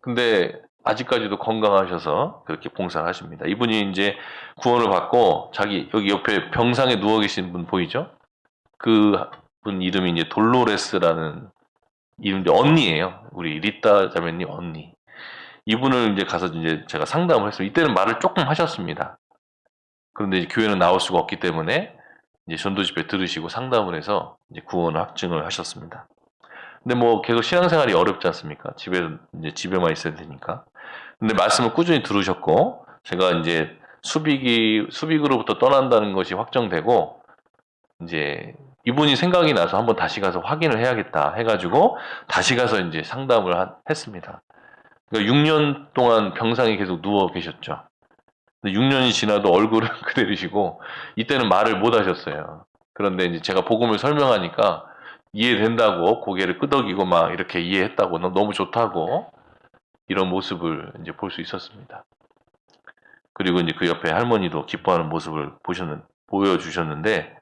Speaker 3: 근데 아직까지도 건강하셔서 그렇게 봉사를 하십니다. 이분이 이제 구원을 받고 자기 여기 옆에 병상에 누워 계신 분 보이죠? 그 분 이름이 이제 돌로레스라는 이름, 언니예요. 우리 리따 자매님 언니. 이분을 이제 가서 이제 제가 상담을 했어요. 이때는 말을 조금 하셨습니다. 그런데 이제 교회는 나올 수가 없기 때문에 이제 전도 집회 들으시고 상담을 해서 이제 구원 확증을 하셨습니다. 근데 뭐 계속 신앙생활이 어렵지 않습니까? 집에만 있어야 되니까. 근데 말씀을 꾸준히 들으셨고, 제가 이제 수빅으로부터 떠난다는 것이 확정되고, 이제 이분이 생각이 나서 한번 다시 가서 확인을 해야겠다 해가지고, 다시 가서 이제 상담을 했습니다. 그러니까 6년 동안 병상에 계속 누워 계셨죠. 6년이 지나도 얼굴은 그대로시고, 이때는 말을 못 하셨어요. 그런데 이제 제가 복음을 설명하니까, 이해된다고 고개를 끄덕이고 막 이렇게 이해했다고 너무 좋다고 이런 모습을 이제 볼 수 있었습니다. 그리고 이제 그 옆에 할머니도 기뻐하는 모습을 보여주셨는데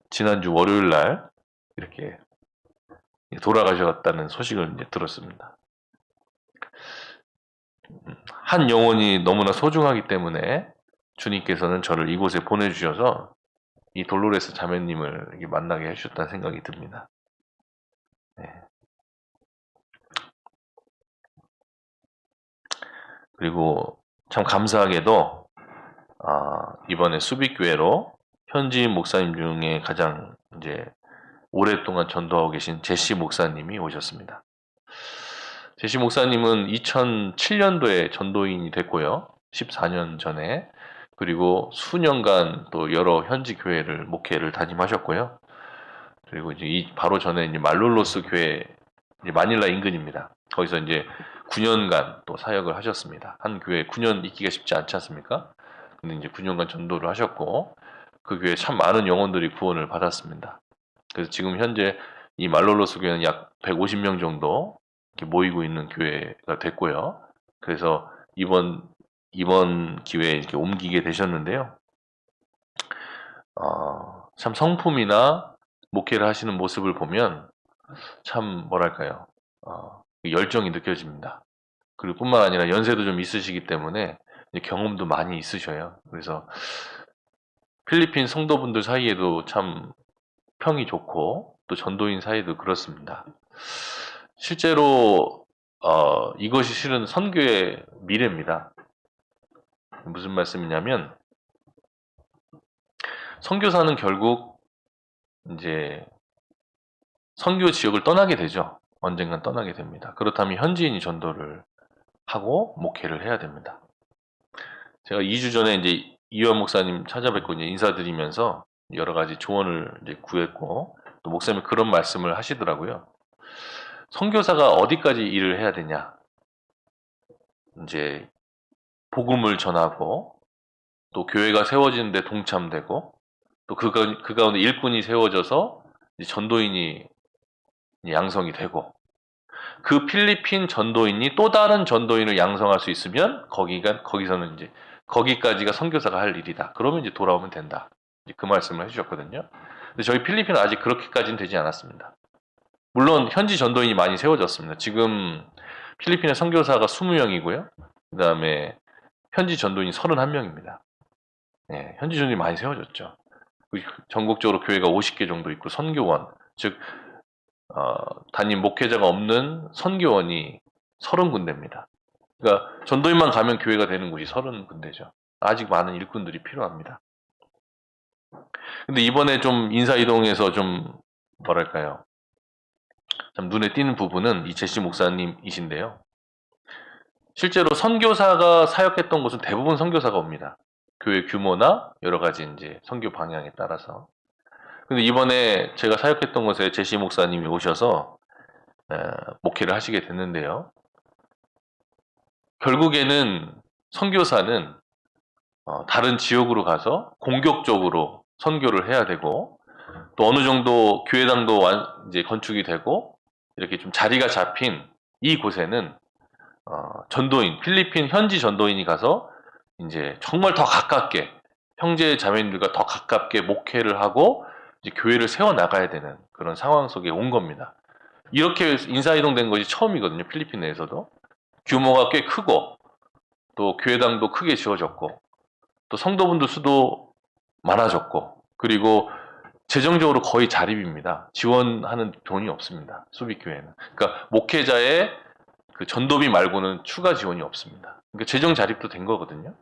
Speaker 3: 지난주 월요일 날 이렇게 돌아가셨다는 소식을 이제 들었습니다. 한 영혼이 너무나 소중하기 때문에 주님께서는 저를 이곳에 보내주셔서 이 돌로레스 자매님을 이렇게 만나게 해주셨다는 생각이 듭니다. 네. 그리고 참 감사하게도 이번에 수빅교회로 현지 목사님 중에 가장 이제 오랫동안 전도하고 계신 제시 목사님이 오셨습니다. 제시 목사님은 2007년도에 전도인이 됐고요. 14년 전에. 그리고 수년간 또 여러 현지 교회를 목회를 담임하셨고요. 그리고 이제 바로 전에 이제 말롤로스 교회, 이제 마닐라 인근입니다. 거기서 이제 9년간 또 사역을 하셨습니다. 한 교회 9년 있기가 쉽지 않지 않습니까? 근데 이제 9년간 전도를 하셨고, 그 교회에 참 많은 영혼들이 구원을 받았습니다. 그래서 지금 현재 이 말롤로스 교회는 약 150명 정도 이렇게 모이고 있는 교회가 됐고요. 그래서 이번 기회에 이렇게 옮기게 되셨는데요. 참 성품이나 목회를 하시는 모습을 보면 참 뭐랄까요, 열정이 느껴집니다. 그리고 뿐만 아니라 연세도 좀 있으시기 때문에 이제 경험도 많이 있으셔요. 그래서 필리핀 성도분들 사이에도 참 평이 좋고 또 전도인 사이에도 그렇습니다. 실제로 이것이 실은 선교의 미래입니다. 무슨 말씀이냐면 선교사는 결국 이제 선교 지역을 떠나게 되죠. 언젠간 떠나게 됩니다. 그렇다면 현지인이 전도를 하고 목회를 해야 됩니다. 제가 2주 전에 이제 이완 목사님 찾아뵙고 이제 인사드리면서 여러 가지 조언을 이제 구했고 또 목사님이 그런 말씀을 하시더라고요. 선교사가 어디까지 일을 해야 되냐? 이제 복음을 전하고 또 교회가 세워지는데 동참되고 또 그 가운데 일꾼이 세워져서 이제 전도인이 양성이 되고 그 필리핀 전도인이 또 다른 전도인을 양성할 수 있으면 거기서는 이제 거기까지가 선교사가 할 일이다. 그러면 이제 돌아오면 된다. 이제 그 말씀을 해주셨거든요. 근데 저희 필리핀은 아직 그렇게까지는 되지 않았습니다. 물론 현지 전도인이 많이 세워졌습니다. 지금 필리핀의 선교사가 20명이고요. 그 다음에 현지 전도인이 31명입니다. 네, 현지 전도인이 많이 세워졌죠. 전국적으로 교회가 50개 정도 있고 선교원, 즉 담임 목회자가 없는 선교원이 30군데입니다. 그러니까 전도인만 가면 교회가 되는 곳이 30군데죠. 아직 많은 일꾼들이 필요합니다. 근데 이번에 좀 인사이동에서 좀 뭐랄까요, 참 눈에 띄는 부분은 이 제시 목사님이신데요. 실제로 선교사가 사역했던 곳은 대부분 선교사가 옵니다. 교회 규모나 여러 가지 이제 선교 방향에 따라서. 근데 이번에 제가 사역했던 곳에 제시 목사님이 오셔서 목회를 하시게 됐는데요. 결국에는 선교사는 다른 지역으로 가서 공격적으로 선교를 해야 되고 또 어느 정도 교회당도 이제 건축이 되고 이렇게 좀 자리가 잡힌 이 곳에는 전도인, 필리핀 현지 전도인이 가서 이제 정말 더 가깝게 형제 자매님들과 더 가깝게 목회를 하고 이제 교회를 세워 나가야 되는 그런 상황 속에 온 겁니다. 이렇게 인사이동된 것이 처음이거든요. 필리핀 내에서도 규모가 꽤 크고 또 교회당도 크게 지어졌고 또 성도분들 수도 많아졌고 그리고 재정적으로 거의 자립입니다. 지원하는 돈이 없습니다. 수비교회는. 그러니까 목회자의 그 전도비 말고는 추가 지원이 없습니다. 그러니까 재정 자립도 된 거거든요.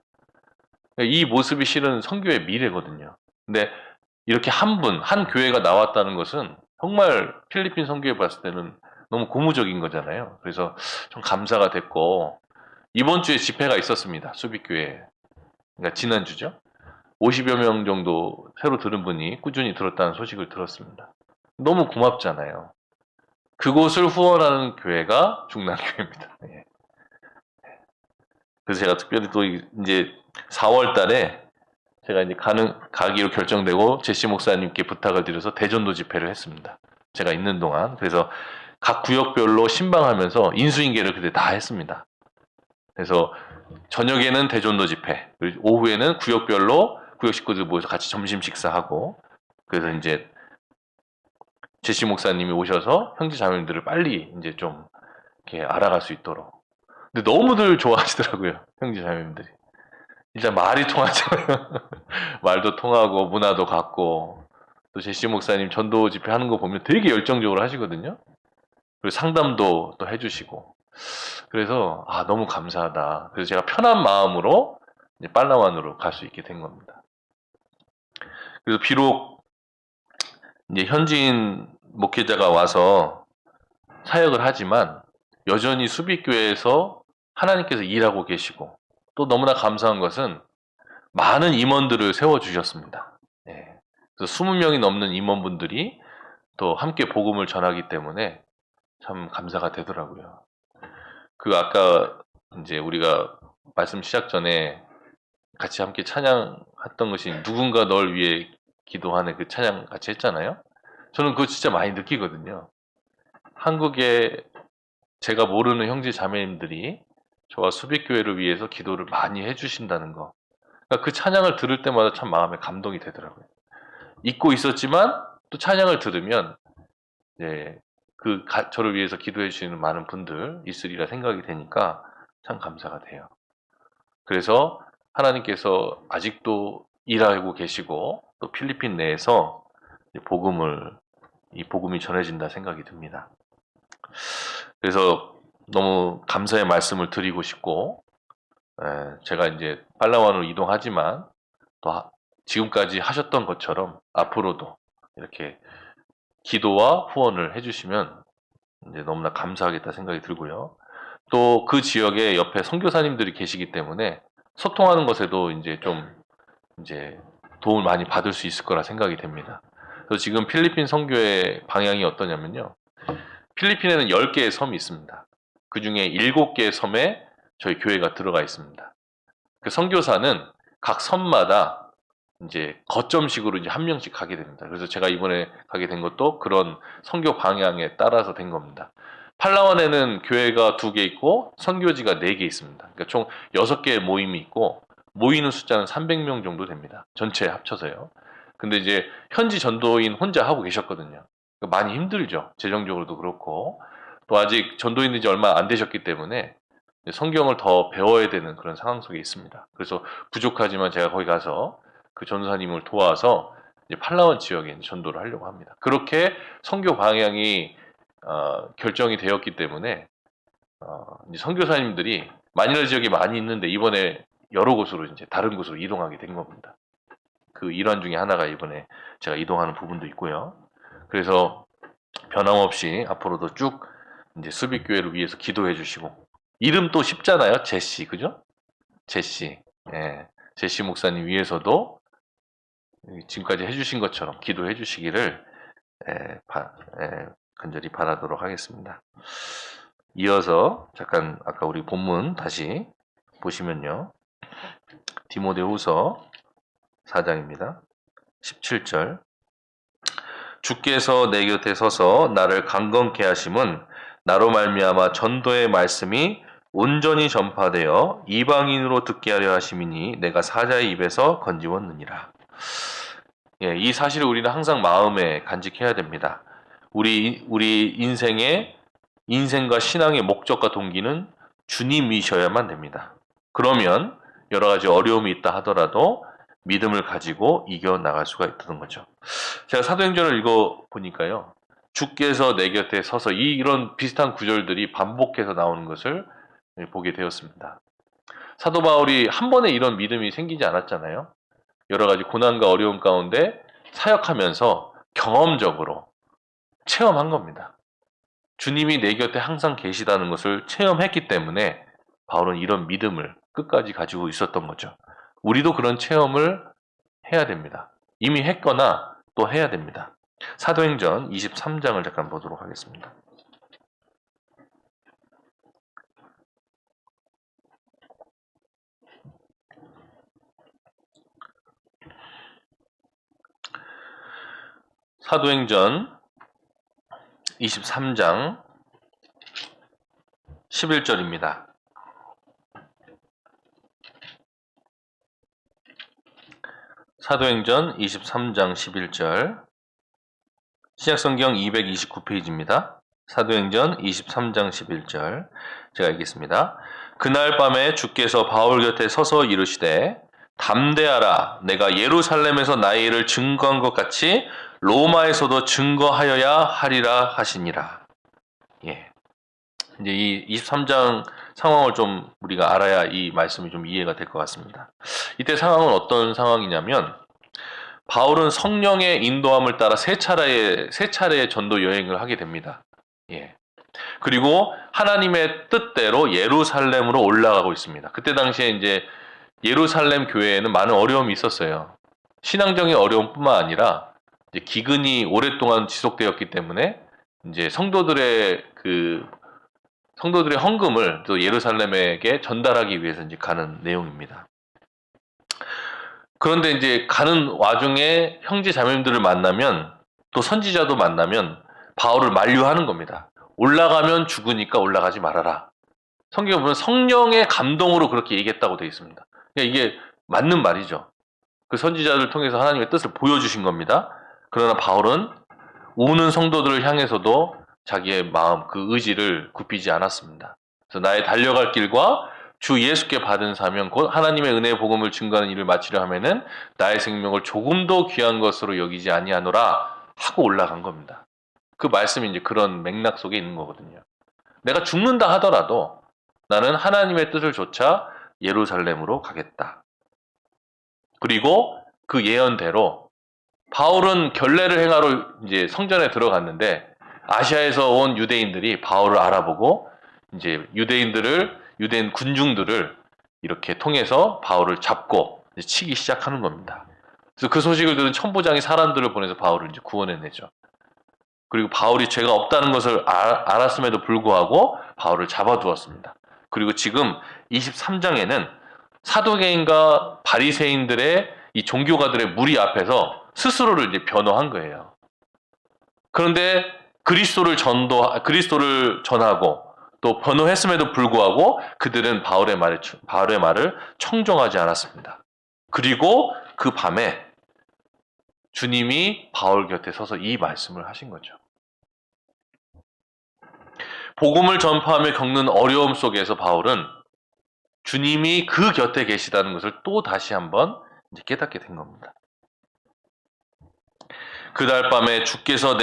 Speaker 3: 그러니까 이 모습이 실은 선교의 미래거든요. 근데 이렇게 한 교회가 나왔다는 것은 정말 필리핀 선교에 봤을 때는 너무 고무적인 거잖아요. 그래서 좀 감사가 됐고 이번 주에 집회가 있었습니다. 수비교회. 그러니까 지난주죠. 50여 명 정도 새로 들은 분이 꾸준히 들었다는 소식을 들었습니다. 너무 고맙잖아요. 그곳을 후원하는 교회가 중랑교회입니다. 예. 그래서 제가 특별히 또 이제 4월 달에 제가 이제 가기로 결정되고 제시 목사님께 부탁을 드려서 대전도 집회를 했습니다. 제가 있는 동안. 그래서 각 구역별로 신방하면서 인수인계를 그때 다 했습니다. 그래서 저녁에는 대전도 집회, 오후에는 구역별로 구역 식구들 모여서 같이 점심 식사하고 그래서 이제 제시 목사님이 오셔서 형제 자매님들을 빨리 이제 좀 이렇게 알아갈 수 있도록. 근데 너무들 좋아하시더라고요, 형제 자매님들이. 일단 말이 통하잖아요. 말도 통하고 문화도 같고 또 제시 목사님 전도 집회 하는 거 보면 되게 열정적으로 하시거든요. 그리고 상담도 또 해주시고. 그래서 너무 감사하다. 그래서 제가 편한 마음으로 이제 빨라완으로 갈 수 있게 된 겁니다. 그래서 비록 이제 현지인 목회자가 와서 사역을 하지만 여전히 수비교회에서 하나님께서 일하고 계시고 또 너무나 감사한 것은 많은 임원들을 세워주셨습니다. 예. 그래서 20명이 넘는 임원분들이 또 함께 복음을 전하기 때문에 참 감사가 되더라고요. 아까 이제 우리가 말씀 시작 전에 같이 함께 찬양했던 것이 누군가 널 위해 기도하는 그 찬양 같이 했잖아요. 저는 그거 진짜 많이 느끼거든요. 한국에 제가 모르는 형제 자매님들이 저와 수비교회를 위해서 기도를 많이 해주신다는 거. 그러니까 그 찬양을 들을 때마다 참 마음에 감동이 되더라고요. 잊고 있었지만 또 찬양을 들으면 저를 위해서 기도해 주시는 많은 분들 있으리라 생각이 되니까 참 감사가 돼요. 그래서 하나님께서 아직도 일하고 계시고 또 필리핀 내에서 이 복음이 전해진다 생각이 듭니다. 그래서 너무 감사의 말씀을 드리고 싶고, 제가 이제 팔라완으로 이동하지만 또 지금까지 하셨던 것처럼 앞으로도 이렇게 기도와 후원을 해주시면 이제 너무나 감사하겠다 생각이 들고요. 또 그 지역에 옆에 선교사님들이 계시기 때문에 소통하는 것에도 이제 좀 이제 도움을 많이 받을 수 있을 거라 생각이 됩니다. 그래서 지금 필리핀 선교의 방향이 어떠냐면요. 필리핀에는 10개의 섬이 있습니다. 그 중에 7개의 섬에 저희 교회가 들어가 있습니다. 그 선교사는 각 섬마다 이제 거점식으로 이제 한 명씩 가게 됩니다. 그래서 제가 이번에 가게 된 것도 그런 선교 방향에 따라서 된 겁니다. 팔라완에는 교회가 2개 있고 선교지가 4개 있습니다. 그러니까 총 6개의 모임이 있고 모이는 숫자는 300명 정도 됩니다. 전체 합쳐서요. 근데 이제 현지 전도인 혼자 하고 계셨거든요. 그러니까 많이 힘들죠. 재정적으로도 그렇고 또 아직 전도인이 얼마 안 되셨기 때문에 성경을 더 배워야 되는 그런 상황 속에 있습니다. 그래서 부족하지만 제가 거기 가서 그 전도사님을 도와서 이제 팔라완 지역에 전도를 하려고 합니다. 그렇게 선교 방향이 결정이 되었기 때문에 이제 선교사님들이 마닐라 지역에 많이 있는데 이번에 여러 곳으로 이제 다른 곳으로 이동하게 된 겁니다. 그 일환 중에 하나가 이번에 제가 이동하는 부분도 있고요. 그래서 변함없이 앞으로도 쭉 이제 수비교회를 위해서 기도해 주시고 이름 또 쉽잖아요. 제시, 그죠? 제시, 제시 목사님 위해서도 지금까지 해주신 것처럼 기도해 주시기를 간절히 바라도록 하겠습니다. 이어서 잠깐 아까 우리 본문 다시 보시면요. 디모데후서 4장입니다. 17절 주께서 내 곁에 서서 나를 강건케 하심은 나로 말미암아 전도의 말씀이 온전히 전파되어 이방인으로 듣게 하려 하심이니 내가 사자의 입에서 건지웠느니라. 이 사실을 우리는 항상 마음에 간직해야 됩니다. 우리 인생과 신앙의 목적과 동기는 주님이셔야만 됩니다. 그러면 여러 가지 어려움이 있다 하더라도 믿음을 가지고 이겨나갈 수가 있다는 거죠. 제가 사도행전을 읽어보니까요. 주께서 내 곁에 서서 이런 비슷한 구절들이 반복해서 나오는 것을 보게 되었습니다. 사도 바울이 한 번에 이런 믿음이 생기지 않았잖아요. 여러 가지 고난과 어려움 가운데 사역하면서 경험적으로 체험한 겁니다. 주님이 내 곁에 항상 계시다는 것을 체험했기 때문에 바울은 이런 믿음을 끝까지 가지고 있었던 거죠. 우리도 그런 체험을 해야 됩니다. 이미 했거나 또 해야 됩니다. 사도행전 23장을 잠깐 보도록 하겠습니다. 사도행전 23장 11절입니다. 사도행전 23장 11절 신약성경 229페이지입니다. 사도행전 23장 11절 제가 읽겠습니다. 그날 밤에 주께서 바울 곁에 서서 이르시되 담대하라 내가 예루살렘에서 나의 일을 증거한 것 같이 로마에서도 증거하여야 하리라 하시니라. 이제 이 23장 상황을 좀 우리가 알아야 이 말씀이 좀 이해가 될 것 같습니다. 이때 상황은 어떤 상황이냐면 바울은 성령의 인도함을 따라 세 차례의 전도 여행을 하게 됩니다. 그리고 하나님의 뜻대로 예루살렘으로 올라가고 있습니다. 그때 당시에 이제 예루살렘 교회에는 많은 어려움이 있었어요. 신앙적인 어려움뿐만 아니라 이제 기근이 오랫동안 지속되었기 때문에 이제 성도들의 헌금을 또 예루살렘에게 전달하기 위해서 이제 가는 내용입니다. 그런데 이제 가는 와중에 형제 자매님들을 만나면 또 선지자도 만나면 바울을 만류하는 겁니다. 올라가면 죽으니까 올라가지 말아라. 성경에 보면 성령의 감동으로 그렇게 얘기했다고 되어 있습니다. 그러니까 이게 맞는 말이죠. 그 선지자들을 통해서 하나님의 뜻을 보여주신 겁니다. 그러나 바울은 오는 성도들을 향해서도 자기의 마음, 그 의지를 굽히지 않았습니다. 그래서 나의 달려갈 길과 주 예수께 받은 사명, 곧 하나님의 은혜의 복음을 증거하는 일을 마치려 하면은 나의 생명을 조금도 귀한 것으로 여기지 아니하노라 하고 올라간 겁니다. 그 말씀이 이제 그런 맥락 속에 있는 거거든요. 내가 죽는다 하더라도 나는 하나님의 뜻을 좇아 예루살렘으로 가겠다. 그리고 그 예언대로 바울은 결례를 행하러 이제 성전에 들어갔는데 아시아에서 온 유대인들이 바울을 알아보고 이제 유대인 군중들을 이렇게 통해서 바울을 잡고 치기 시작하는 겁니다. 그래서 그 소식을 들은 천부장이 사람들을 보내서 바울을 이제 구원해내죠. 그리고 바울이 죄가 없다는 것을 알았음에도 불구하고 바울을 잡아두었습니다. 그리고 지금 23장에는 사도계인과 바리새인들의 이 종교가들의 무리 앞에서 스스로를 이제 변호한 거예요. 그런데 그리스도를 전하고 또 변호했음에도 불구하고 그들은 바울의 말을 청종하지 않았습니다. 그리고 그 밤에 주님이 바울 곁에 서서 이 말씀을 하신 거죠. 복음을 전파하며 겪는 어려움 속에서 바울은 주님이 그 곁에 계시다는 것을 또 다시 한번 깨닫게 된 겁니다. 그날 밤에 주께서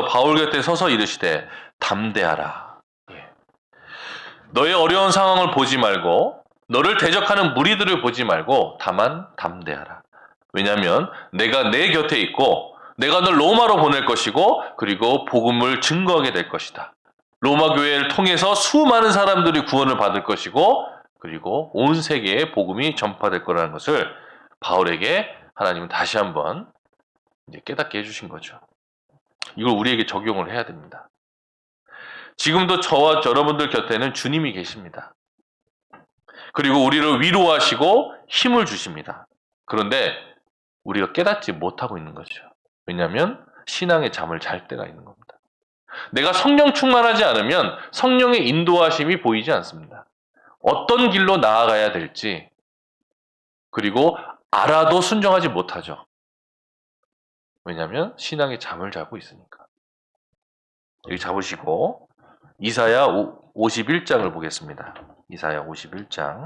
Speaker 3: 바울 곁에 서서 이르시되 담대하라. 너의 어려운 상황을 보지 말고 너를 대적하는 무리들을 보지 말고 다만 담대하라. 왜냐하면 내가 내 곁에 있고 내가 널 로마로 보낼 것이고 그리고 복음을 증거하게 될 것이다. 로마 교회를 통해서 수많은 사람들이 구원을 받을 것이고 그리고 온 세계에 복음이 전파될 거라는 것을 바울에게 하나님은 다시 한번 깨닫게 해주신 거죠. 이걸 우리에게 적용을 해야 됩니다. 지금도 저와 여러분들 곁에는 주님이 계십니다. 그리고 우리를 위로하시고 힘을 주십니다. 그런데 우리가 깨닫지 못하고 있는 거죠. 왜냐하면 신앙의 잠을 잘 때가 있는 겁니다. 내가 성령 충만하지 않으면 성령의 인도하심이 보이지 않습니다. 어떤 길로 나아가야 될지 그리고 알아도 순종하지 못하죠. 왜냐하면 신앙의 잠을 자고 있으니까. 여기 잡으시고 이사야 51장을 보겠습니다. 이사야 51장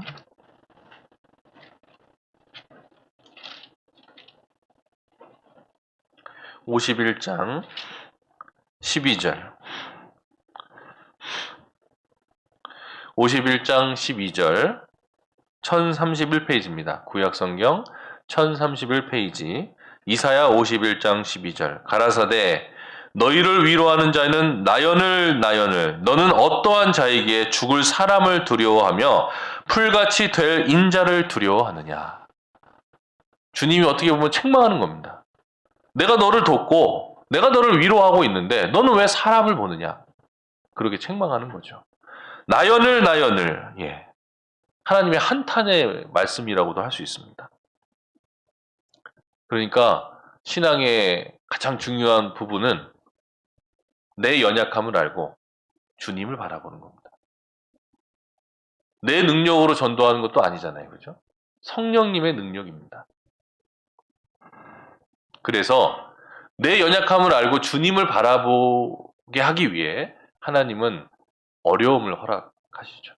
Speaker 3: 12절 51장 12절 1031페이지입니다. 구약성경 1031페이지 이사야 51장 12절 가라사대 너희를 위로하는 자는 나연을 너는 어떠한 자이기에 죽을 사람을 두려워하며 풀같이 될 인자를 두려워하느냐. 주님이 어떻게 보면 책망하는 겁니다. 내가 너를 돕고 내가 너를 위로하고 있는데 너는 왜 사람을 보느냐. 그렇게 책망하는 거죠. 나연을 하나님의 한탄의 말씀이라고도 할 수 있습니다. 그러니까 신앙의 가장 중요한 부분은 내 연약함을 알고 주님을 바라보는 겁니다. 내 능력으로 전도하는 것도 아니잖아요. 그죠? 성령님의 능력입니다. 그래서 내 연약함을 알고 주님을 바라보게 하기 위해 하나님은 어려움을 허락하시죠.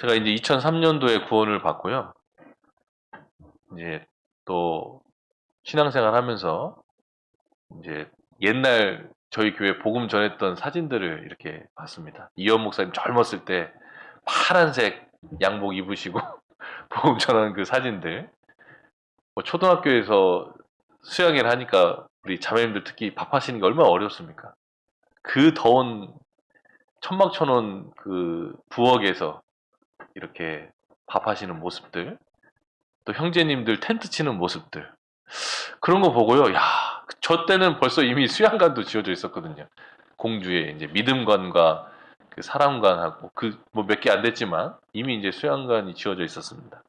Speaker 3: 제가 이제 2003년도에 구원을 받고요. 이제 또 신앙생활 하면서 이제 옛날 저희 교회 복음 전했던 사진들을 이렇게 봤습니다. 이현 목사님 젊었을 때 파란색 양복 입으시고 복음 전하는 그 사진들. 초등학교에서 수양회를 하니까 우리 자매님들 특히 밥하시는 게 얼마나 어렵습니까? 그 더운 천막천원 그 부엌에서 이렇게 밥하시는 모습들, 또 형제님들 텐트 치는 모습들, 그런 거 보고요. 야, 저 때는 벌써 이미 수양관도 지어져 있었거든요. 공주에 이제 믿음관과 그 사랑관하고 그 뭐 몇 개 안 됐지만 이미 이제 수양관이 지어져 있었습니다.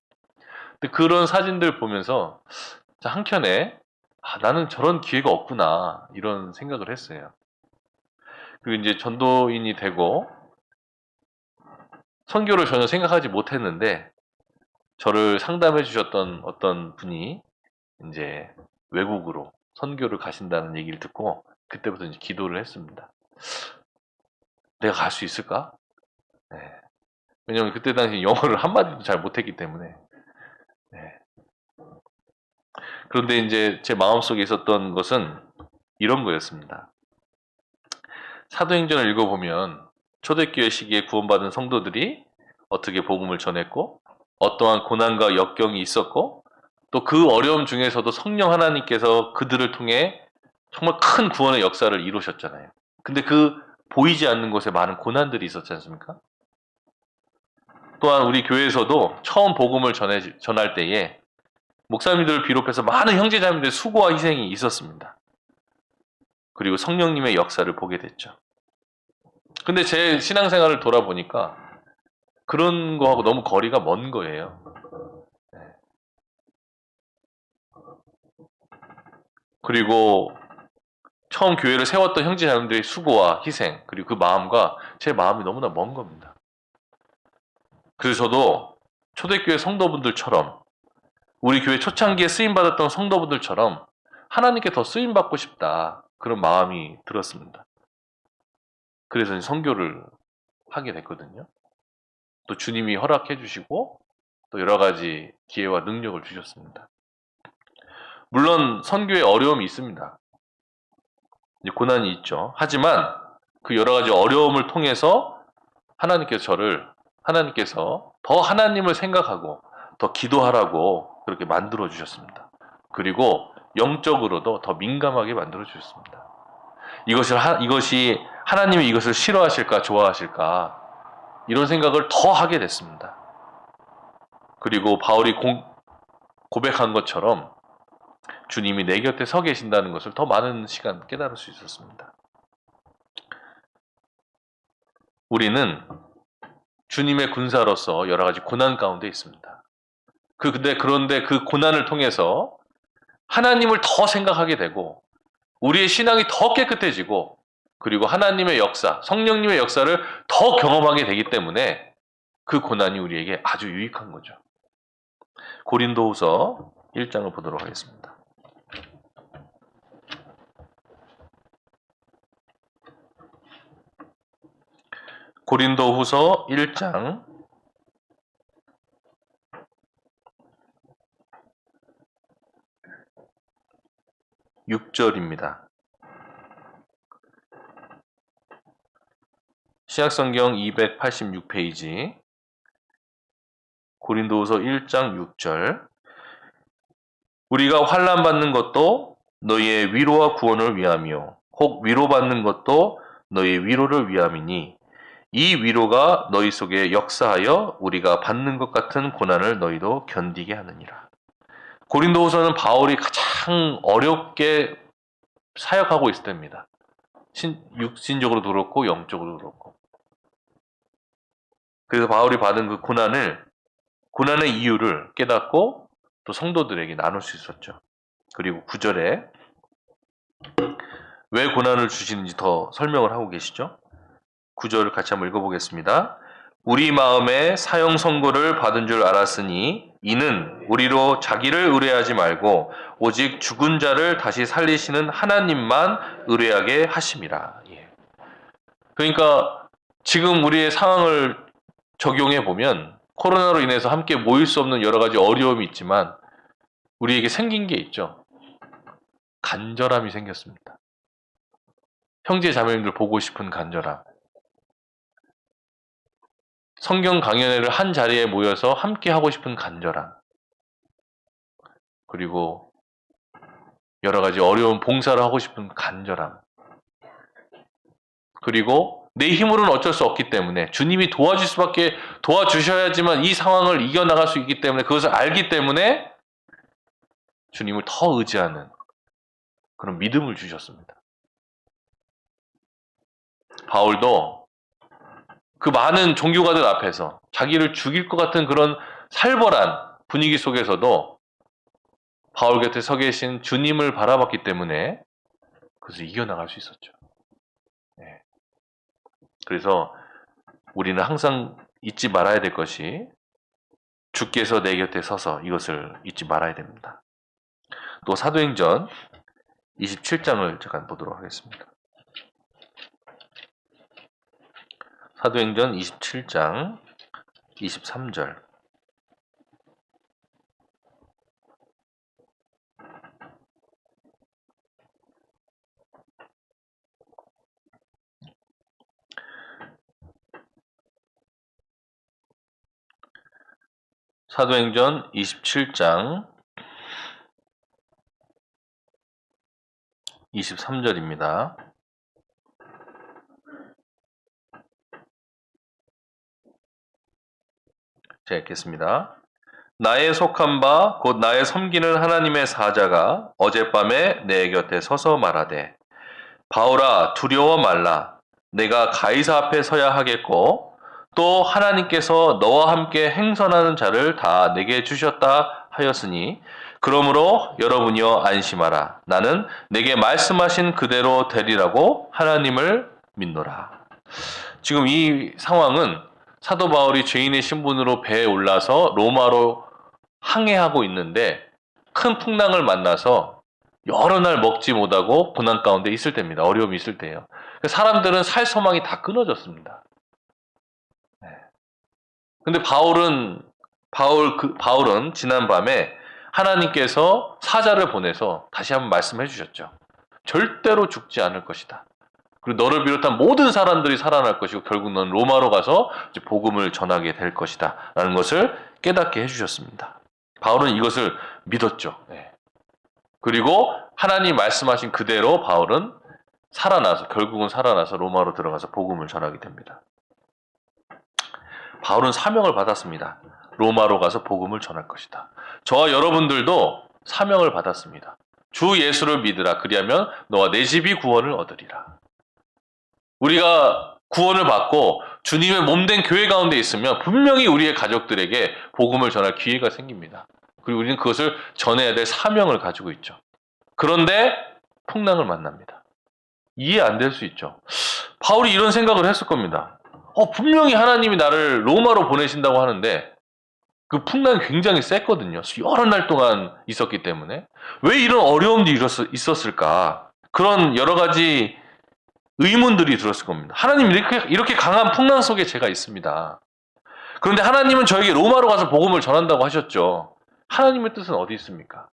Speaker 3: 근데 그런 사진들 보면서 한켠에 나는 저런 기회가 없구나 이런 생각을 했어요. 그리고 이제 전도인이 되고 선교를 전혀 생각하지 못했는데 저를 상담해 주셨던 어떤 분이 이제 외국으로 선교를 가신다는 얘기를 듣고 그때부터 이제 기도를 했습니다. 내가 갈 수 있을까? 네. 왜냐면 그때 당시 영어를 한마디도 잘 못했기 때문에. 네. 그런데 이제 제 마음속에 있었던 것은 이런 거였습니다. 사도행전을 읽어보면 초대교회 시기에 구원받은 성도들이 어떻게 복음을 전했고 어떠한 고난과 역경이 있었고 또 그 어려움 중에서도 성령 하나님께서 그들을 통해 정말 큰 구원의 역사를 이루셨잖아요. 근데 그 보이지 않는 곳에 많은 고난들이 있었지 않습니까? 또한 우리 교회에서도 처음 복음을 전할 때에 목사님들을 비롯해서 많은 형제자매들의 수고와 희생이 있었습니다. 그리고 성령님의 역사를 보게 됐죠. 근데 제 신앙생활을 돌아보니까 그런 거하고 너무 거리가 먼 거예요. 네. 그리고 처음 교회를 세웠던 형제자매들의 수고와 희생, 그리고 그 마음과 제 마음이 너무나 먼 겁니다. 그래서 저도 초대교회 성도분들처럼 우리 교회 초창기에 쓰임받았던 성도분들처럼 하나님께 더 쓰임받고 싶다. 그런 마음이 들었습니다. 그래서 선교를 하게 됐거든요. 또 주님이 허락해 주시고 또 여러 가지 기회와 능력을 주셨습니다. 물론 선교에 어려움이 있습니다. 이제 고난이 있죠. 하지만 그 여러 가지 어려움을 통해서 하나님께서 더 하나님을 생각하고 더 기도하라고 그렇게 만들어 주셨습니다. 그리고 영적으로도 더 민감하게 만들어 주셨습니다. 이것이 하나님이 이것을 싫어하실까 좋아하실까 이런 생각을 더 하게 됐습니다. 그리고 바울이 고백한 것처럼 주님이 내 곁에 서 계신다는 것을 더 많은 시간 깨달을 수 있었습니다. 우리는 주님의 군사로서 여러 가지 고난 가운데 있습니다. 그런데 그 고난을 통해서 하나님을 더 생각하게 되고 우리의 신앙이 더 깨끗해지고 그리고 하나님의 역사, 성령님의 역사를 더 경험하게 되기 때문에 그 고난이 우리에게 아주 유익한 거죠. 고린도후서 1장을 보도록 하겠습니다. 고린도후서 1장 6절입니다. 신약성경 286페이지 고린도후서 1장 6절 우리가 환난받는 것도 너희의 위로와 구원을 위함이요 혹 위로받는 것도 너희의 위로를 위함이니 이 위로가 너희 속에 역사하여 우리가 받는 것 같은 고난을 너희도 견디게 하느니라. 고린도후서는 바울이 가장 어렵게 사역하고 있을 때입니다. 육신적으로도 그렇고 영적으로도 그렇고. 그래서 바울이 받은 그 고난의 이유를 깨닫고 또 성도들에게 나눌 수 있었죠. 그리고 9절에 왜 고난을 주시는지 더 설명을 하고 계시죠. 9절을 같이 한번 읽어보겠습니다. 우리 마음에 사형 선고를 받은 줄 알았으니 이는 우리로 자기를 의뢰하지 말고 오직 죽은 자를 다시 살리시는 하나님만 의뢰하게 하심이라. 그러니까 지금 우리의 상황을 적용해 보면 코로나로 인해서 함께 모일 수 없는 여러 가지 어려움이 있지만 우리에게 생긴 게 있죠. 간절함이 생겼습니다. 형제 자매님들 보고 싶은 간절함. 성경 강연회를 한 자리에 모여서 함께 하고 싶은 간절함. 그리고 여러 가지 어려운 봉사를 하고 싶은 간절함. 그리고 내 힘으로는 어쩔 수 없기 때문에 주님이 도와주셔야지만 이 상황을 이겨나갈 수 있기 때문에 그것을 알기 때문에 주님을 더 의지하는 그런 믿음을 주셨습니다. 바울도 그 많은 종교가들 앞에서 자기를 죽일 것 같은 그런 살벌한 분위기 속에서도 바울 곁에 서 계신 주님을 바라봤기 때문에 그것을 이겨나갈 수 있었죠. 그래서 우리는 항상 잊지 말아야 될 것이 주께서 내 곁에 서서 이것을 잊지 말아야 됩니다. 또 사도행전 27장을 잠깐 보도록 하겠습니다. 사도행전 27장 23절. 사도행전 27장 23절입니다. 제가 읽겠습니다. 나의 속한 바 곧 나의 섬기는 하나님의 사자가 어젯밤에 내 곁에 서서 말하되 바울아 두려워 말라. 내가 가이사 앞에 서야 하겠고 또 하나님께서 너와 함께 행선하는 자를 다 내게 주셨다 하였으니 그러므로 여러분이여 안심하라. 나는 내게 말씀하신 그대로 되리라고 하나님을 믿노라. 지금 이 상황은 사도 바울이 죄인의 신분으로 배에 올라서 로마로 항해하고 있는데 큰 풍랑을 만나서 여러 날 먹지 못하고 고난 가운데 있을 때입니다. 어려움이 있을 때예요. 사람들은 살 소망이 다 끊어졌습니다. 근데 바울은 지난밤에 하나님께서 사자를 보내서 다시 한번 말씀해 주셨죠. 절대로 죽지 않을 것이다. 그리고 너를 비롯한 모든 사람들이 살아날 것이고 결국 넌 로마로 가서 이제 복음을 전하게 될 것이다. 라는 것을 깨닫게 해주셨습니다. 바울은 이것을 믿었죠. 그리고 하나님 말씀하신 그대로 바울은 결국은 살아나서 로마로 들어가서 복음을 전하게 됩니다. 바울은 사명을 받았습니다. 로마로 가서 복음을 전할 것이다. 저와 여러분들도 사명을 받았습니다. 주 예수를 믿으라. 그리하면 너와 내 집이 구원을 얻으리라. 우리가 구원을 받고 주님의 몸된 교회 가운데 있으면 분명히 우리의 가족들에게 복음을 전할 기회가 생깁니다. 그리고 우리는 그것을 전해야 될 사명을 가지고 있죠. 그런데 풍랑을 만납니다. 이해 안 될 수 있죠. 바울이 이런 생각을 했을 겁니다. 분명히 하나님이 나를 로마로 보내신다고 하는데 그 풍랑이 굉장히 셌거든요. 여러 날 동안 있었기 때문에 왜 이런 어려움들이 있었을까? 그런 여러 가지 의문들이 들었을 겁니다. 하나님 이렇게 강한 풍랑 속에 제가 있습니다. 그런데 하나님은 저에게 로마로 가서 복음을 전한다고 하셨죠. 하나님의 뜻은 어디 있습니까?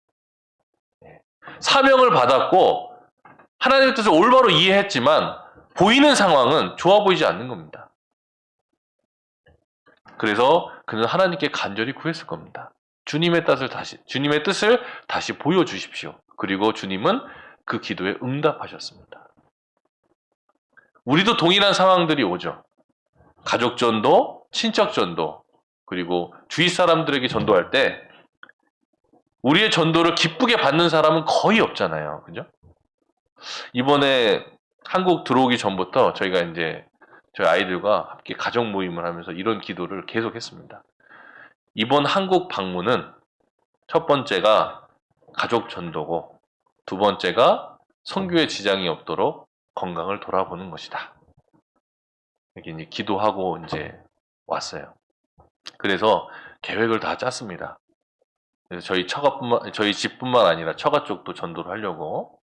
Speaker 3: 사명을 받았고 하나님의 뜻을 올바로 이해했지만 보이는 상황은 좋아 보이지 않는 겁니다. 그래서 그는 하나님께 간절히 구했을 겁니다. 주님의 뜻을 다시 보여주십시오. 그리고 주님은 그 기도에 응답하셨습니다. 우리도 동일한 상황들이 오죠. 가족 전도, 친척 전도, 그리고 주위 사람들에게 전도할 때 우리의 전도를 기쁘게 받는 사람은 거의 없잖아요. 그죠? 이번에 한국 들어오기 전부터 저희가 이제 저희 아이들과 함께 가정 모임을 하면서 이런 기도를 계속 했습니다. 이번 한국 방문은 첫 번째가 가족 전도고 두 번째가 선교에 지장이 없도록 건강을 돌아보는 것이다. 이렇게 이제 기도하고 이제 왔어요. 그래서 계획을 다 짰습니다. 그래서 저희 집뿐만 아니라 처가 쪽도 전도를 하려고.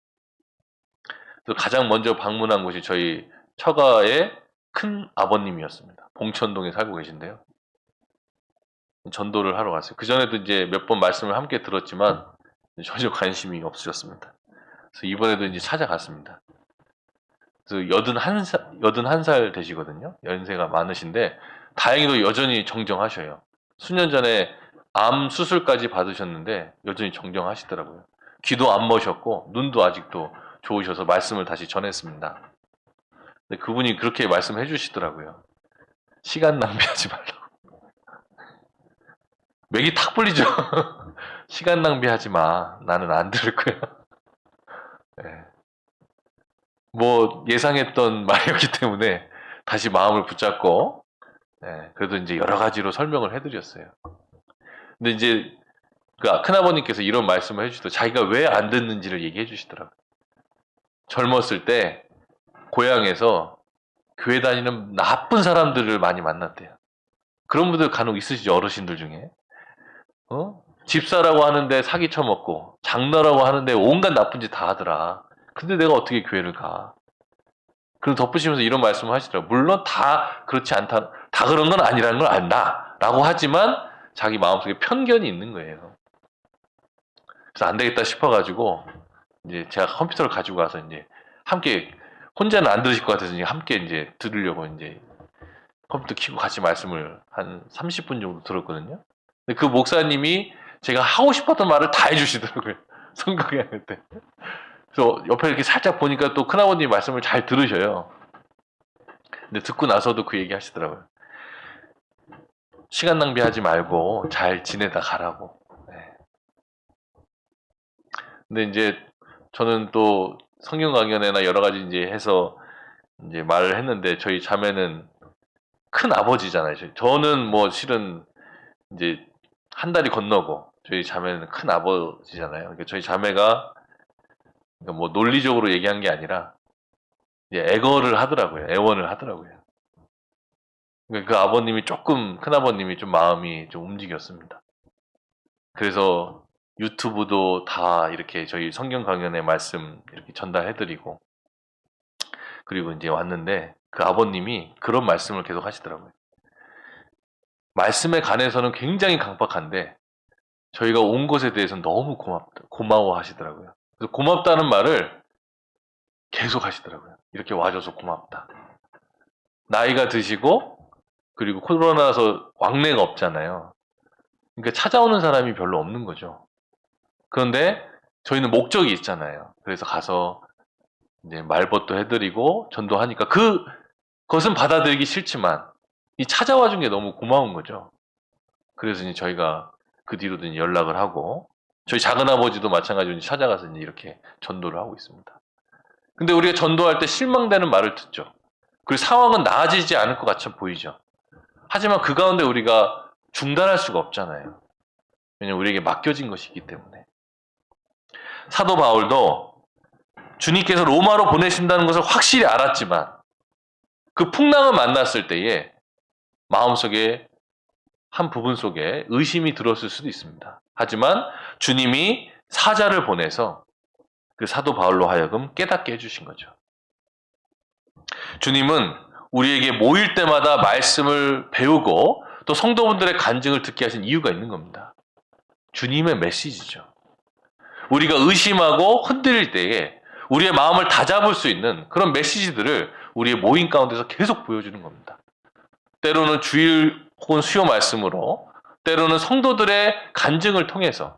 Speaker 3: 그래서 가장 먼저 방문한 곳이 저희 처가의 큰 아버님이었습니다. 봉천동에 살고 계신데요. 전도를 하러 갔어요. 그 전에도 이제 몇 번 말씀을 함께 들었지만 전혀 관심이 없으셨습니다. 그래서 이번에도 이제 찾아갔습니다. 그래서 81살 되시거든요. 연세가 많으신데 다행히도 여전히 정정하셔요. 수년 전에 암 수술까지 받으셨는데 여전히 정정하시더라고요. 귀도 안 머셨고 눈도 아직도 좋으셔서 말씀을 다시 전했습니다. 근데 그분이 그렇게 말씀해 주시더라고요. 시간 낭비하지 말라고. 맥이 탁 풀리죠. 시간 낭비하지 마. 나는 안 들을 거야. 네. 뭐 예상했던 말이었기 때문에 다시 마음을 붙잡고 그래도 이제 여러 가지로 설명을 해드렸어요. 근데 이제 그 큰아버님께서 이런 말씀을 해주시더라고요. 자기가 왜 안 듣는지를 얘기해 주시더라고요. 젊었을 때 고향에서 교회 다니는 나쁜 사람들을 많이 만났대요. 그런 분들 간혹 있으시죠, 어르신들 중에. 집사라고 하는데 사기 쳐먹고 장녀라고 하는데 온갖 나쁜 짓 다 하더라. 근데 내가 어떻게 교회를 가? 그럼 덧붙이면서 이런 말씀을 하시더라고요. 물론 다 그렇지 않다, 다 그런 건 아니라는 걸 안다. 라고 하지만 자기 마음속에 편견이 있는 거예요. 그래서 안 되겠다 싶어가지고 이제 제가 컴퓨터를 가지고 가서 이제 함께, 혼자는 안 들으실 것 같아서 이제 함께 이제 들으려고 이제 컴퓨터 켜고 같이 말씀을 한 30분 정도 들었거든요. 근데 그 목사님이 제가 하고 싶었던 말을 다 해주시더라고요. 성경에 때. 그래서 옆에 이렇게 살짝 보니까 또 큰아버님 말씀을 잘 들으셔요. 근데 듣고 나서도 그 얘기 하시더라고요. 시간 낭비하지 말고 잘 지내다 가라고. 네. 근데 이제 저는 또 성경 강연회나 여러 가지 이제 해서 이제 말을 했는데, 저희 자매는 큰 아버지잖아요. 저는 뭐 실은 이제 한 달이 건너고, 저희 자매는 큰 아버지잖아요. 그러니까 저희 자매가 뭐 논리적으로 얘기한 게 아니라 이제 애거를 하더라고요. 애원을 하더라고요. 그러니까 그 아버님이 조금, 큰 아버님이 좀 마음이 좀 움직였습니다. 그래서 유튜브도 다 이렇게 저희 성경 강연의 말씀 이렇게 전달해드리고, 그리고 이제 왔는데 그 아버님이 그런 말씀을 계속 하시더라고요. 말씀에 관해서는 굉장히 강박한데 저희가 온 것에 대해서는 너무 고마워 하시더라고요. 그래서 고맙다는 말을 계속 하시더라고요. 이렇게 와줘서 고맙다. 나이가 드시고, 그리고 코로나서 왕래가 없잖아요. 그러니까 찾아오는 사람이 별로 없는 거죠. 그런데 저희는 목적이 있잖아요. 그래서 가서 이제 말벗도 해드리고 전도하니까 그것은 받아들이기 싫지만 이 찾아와 준 게 너무 고마운 거죠. 그래서 이제 저희가 그 뒤로도 이제 연락을 하고, 저희 작은아버지도 마찬가지로 이제 찾아가서 이제 이렇게 전도를 하고 있습니다. 근데 우리가 전도할 때 실망되는 말을 듣죠. 그리고 상황은 나아지지 않을 것 같이 보이죠. 하지만 그 가운데 우리가 중단할 수가 없잖아요. 왜냐하면 우리에게 맡겨진 것이 있기 때문에. 사도 바울도 주님께서 로마로 보내신다는 것을 확실히 알았지만 그 풍랑을 만났을 때에 마음속에 한 부분 속에 의심이 들었을 수도 있습니다. 하지만 주님이 사자를 보내서 그 사도 바울로 하여금 깨닫게 해주신 거죠. 주님은 우리에게 모일 때마다 말씀을 배우고 또 성도분들의 간증을 듣게 하신 이유가 있는 겁니다. 주님의 메시지죠. 우리가 의심하고 흔들릴 때에 우리의 마음을 다잡을 수 있는 그런 메시지들을 우리의 모임 가운데서 계속 보여주는 겁니다. 때로는 주일 혹은 수요 말씀으로, 때로는 성도들의 간증을 통해서,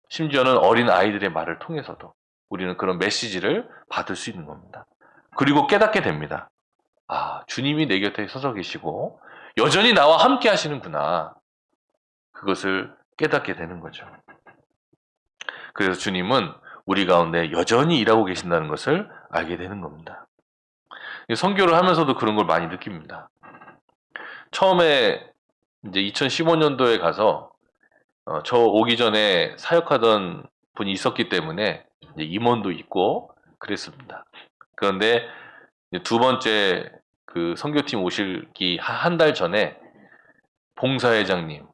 Speaker 3: 심지어는 어린 아이들의 말을 통해서도 우리는 그런 메시지를 받을 수 있는 겁니다. 그리고 깨닫게 됩니다. 아, 주님이 내 곁에 서서 계시고 여전히 나와 함께 하시는구나. 그것을 깨닫게 되는 거죠. 그래서 주님은 우리 가운데 여전히 일하고 계신다는 것을 알게 되는 겁니다. 선교를 하면서도 그런 걸 많이 느낍니다. 처음에 이제 2015년도에 가서 저 오기 전에 사역하던 분이 있었기 때문에 이제 임원도 있고 그랬습니다. 그런데 이제 두 번째 그 선교팀 오시기 한 달 전에 봉사회장님,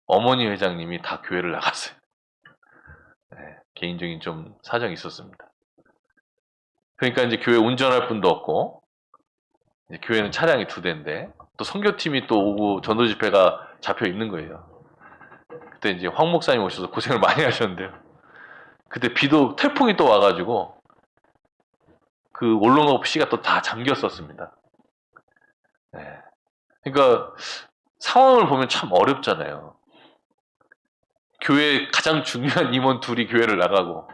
Speaker 3: 어머니 회장님이 다 교회를 나갔어요. 네, 개인적인 좀 사정이 있었습니다. 그러니까 이제 교회 운전할 분도 없고, 이제 교회는 차량이 2대인데 또 선교팀이 또 오고 전도 집회가 잡혀 있는 거예요. 그때 이제 황 목사님 오셔서 고생을 많이 하셨는데요. 그때 비도, 태풍이 또 와가지고 그 올롱업 씨가 또 다 잠겼었습니다. 네. 그러니까 상황을 보면 참 어렵잖아요. 교회 가장 중요한 임원 둘이 교회를 나가고,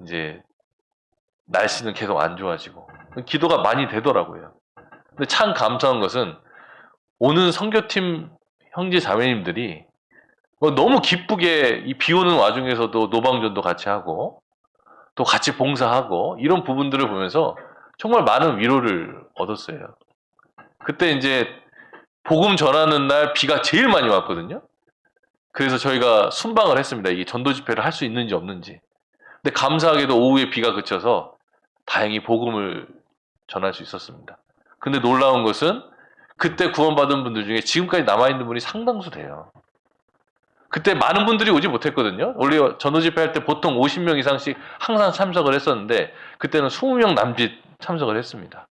Speaker 3: 이제 날씨는 계속 안 좋아지고, 기도가 많이 되더라고요. 근데 참 감사한 것은 오는 선교팀 형제 자매님들이 너무 기쁘게 이 비 오는 와중에서도 노방전도 같이 하고 또 같이 봉사하고, 이런 부분들을 보면서 정말 많은 위로를 얻었어요. 그때 이제 복음 전하는 날 비가 제일 많이 왔거든요. 그래서 저희가 순방을 했습니다. 이게 전도 집회를 할 수 있는지 없는지. 근데 감사하게도 오후에 비가 그쳐서 다행히 복음을 전할 수 있었습니다. 근데 놀라운 것은 그때 구원받은 분들 중에 지금까지 남아있는 분이 상당수 돼요. 그때 많은 분들이 오지 못했거든요. 원래 전도 집회할 때 보통 50명 이상씩 항상 참석을 했었는데 그때는 20명 남짓 참석을 했습니다.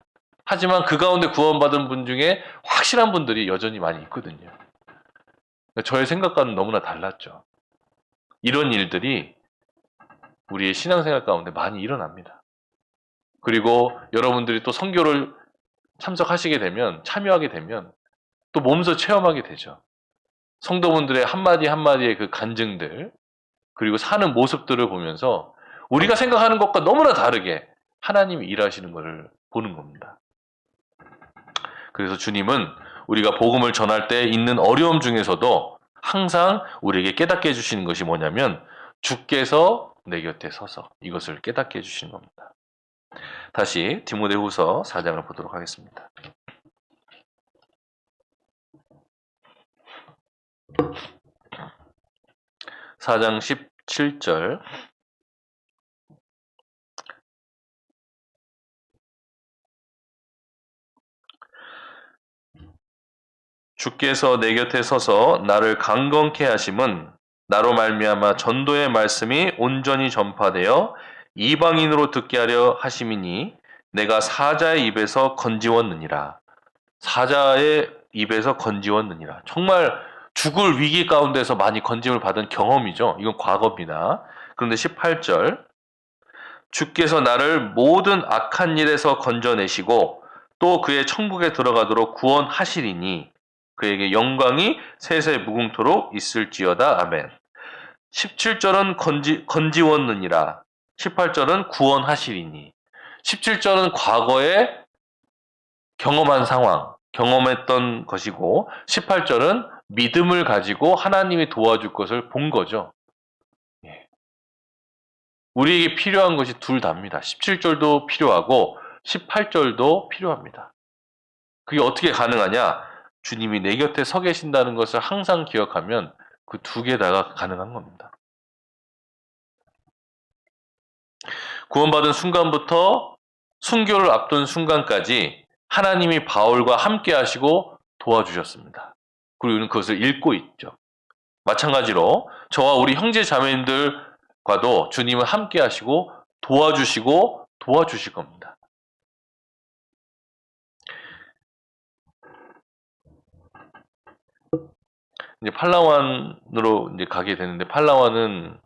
Speaker 3: 하지만 그 가운데 구원받은 분 중에 확실한 분들이 여전히 많이 있거든요. 저의 생각과는 너무나 달랐죠. 이런 일들이 우리의 신앙생활 가운데 많이 일어납니다. 그리고 여러분들이 또 선교를 참석하시게 되면, 참여하게 되면 또 몸소 체험하게 되죠. 성도분들의 한마디 한마디의 그 간증들, 그리고 사는 모습들을 보면서 우리가 생각하는 것과 너무나 다르게 하나님이 일하시는 것을 보는 겁니다. 그래서 주님은 우리가 복음을 전할 때 있는 어려움 중에서도 항상 우리에게 깨닫게 해주시는 것이 뭐냐면 주께서 내 곁에 서서 이것을 깨닫게 해주시는 겁니다. 다시 디모데후서 4장을 보도록 하겠습니다. 4장 17절. 주께서 내 곁에 서서 나를 강건케 하심은 나로 말미암아 전도의 말씀이 온전히 전파되어 이방인으로 듣게 하려 하심이니 내가 사자의 입에서 건지웠느니라. 사자의 입에서 건지웠느니라. 정말 죽을 위기 가운데서 많이 건짐을 받은 경험이죠. 이건 과거입니다. 그런데 18절. 주께서 나를 모든 악한 일에서 건져내시고 또 그의 천국에 들어가도록 구원하시리니 그에게 영광이 세세 무궁토록 있을지어다. 아멘. 17절은 건지웠느니라. 18절은 구원하시리니. 17절은 과거에 경험한 상황, 경험했던 것이고 18절은 믿음을 가지고 하나님이 도와줄 것을 본 거죠. 우리에게 필요한 것이 둘 다입니다. 17절도 필요하고 18절도 필요합니다. 그게 어떻게 가능하냐? 주님이 내 곁에 서 계신다는 것을 항상 기억하면 그 두 개 다가 가능한 겁니다. 구원받은 순간부터 순교를 앞둔 순간까지 하나님이 바울과 함께 하시고 도와주셨습니다. 그리고 우리는 그것을 읽고 있죠. 마찬가지로 저와 우리 형제 자매님들과도 주님은 함께 하시고 도와주시고 도와주실 겁니다. 이제 팔라완으로 이제 가게 되는데 그팔라완은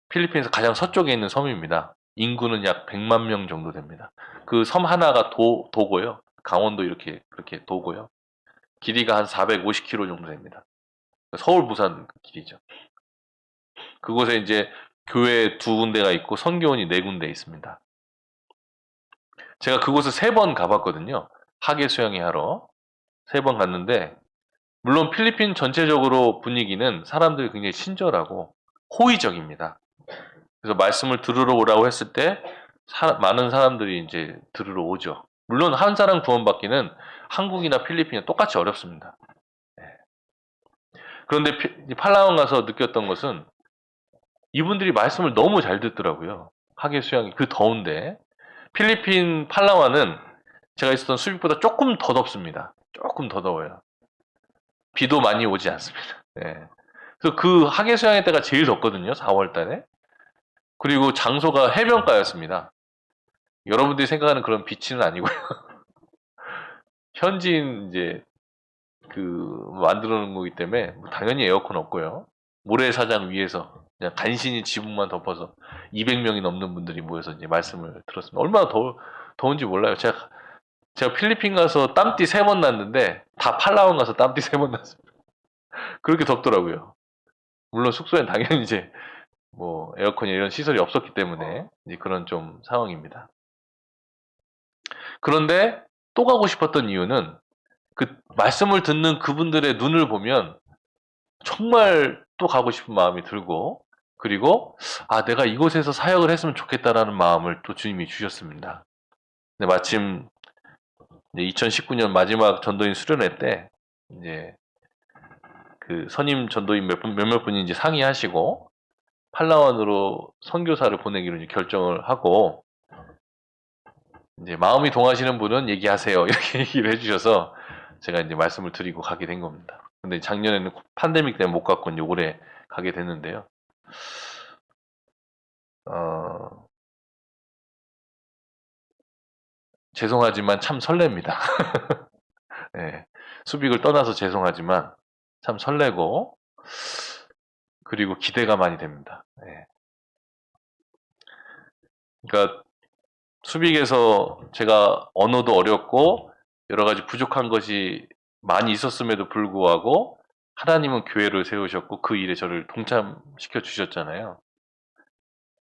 Speaker 3: 필리핀에서 가장 서쪽에 있는 섬입니다. 인구는 약 100만 명 정도 됩니다. 그 섬 하나가 도고요. 강원도 그렇게 도고요. 길이가 한 450km 정도 됩니다. 서울 부산 길이죠. 그곳에 이제 교회 2군데가 있고 선교원이 4군데 있습니다. 제가 그곳을 3번 가봤거든요. 학예 수양회 하러 3번 갔는데 물론 필리핀 전체적으로 분위기는 사람들이 굉장히 친절하고 호의적입니다. 그래서 말씀을 들으러 오라고 했을 때 많은 사람들이 이제 들으러 오죠. 물론 한 사람 구원받기는 한국이나 필리핀이 똑같이 어렵습니다. 그런데 팔라완 가서 느꼈던 것은 이분들이 말씀을 너무 잘 듣더라고요. 학예 수양이 그 더운데 필리핀 팔라완은 제가 있었던 수빅보다 조금 더 덥습니다. 조금 더 더워요. 비도 많이 오지 않습니다. 그래서 그 학예 수양회 때가 제일 덥거든요. 4월 달에. 그리고 장소가 해변가였습니다. 여러분들이 생각하는 그런 비치는 아니고요. 현지인 이제 만들어 놓은 거기 때문에 당연히 에어컨 없고요. 모래사장 위에서 그냥 간신히 지붕만 덮어서 200명이 넘는 분들이 모여서 이제 말씀을 들었습니다. 얼마나 더운지 몰라요. 제가 필리핀 가서 땀띠 3번 났는데 다 팔라완 가서 땀띠 3번 났습니다. 그렇게 덥더라고요. 물론 숙소엔 당연히 이제 에어컨이 이런 시설이 없었기 때문에 이제 그런 좀 상황입니다. 그런데 또 가고 싶었던 이유는 그 말씀을 듣는 그분들의 눈을 보면 정말 또 가고 싶은 마음이 들고 그리고 내가 이곳에서 사역을 했으면 좋겠다라는 마음을 또 주님이 주셨습니다. 근데 마침 2019년 마지막 전도인 수련회 때 이제 그 선임 전도인 몇몇 분이 이제 상의하시고 팔라완으로 선교사를 보내기로 이제 결정을 하고 이제 마음이 동하시는 분은 얘기하세요 이렇게 얘기를 해주셔서 제가 이제 말씀을 드리고 가게 된 겁니다. 근데 작년에는 팬데믹 때문에 못 갔고 이제 올해 가게 됐는데요. 죄송하지만 참 설렙니다. 예, 수빅을 떠나서 죄송하지만 참 설레고 그리고 기대가 많이 됩니다. 예. 그러니까 수빅에서 제가 언어도 어렵고 여러 가지 부족한 것이 많이 있었음에도 불구하고 하나님은 교회를 세우셨고 그 일에 저를 동참시켜 주셨잖아요.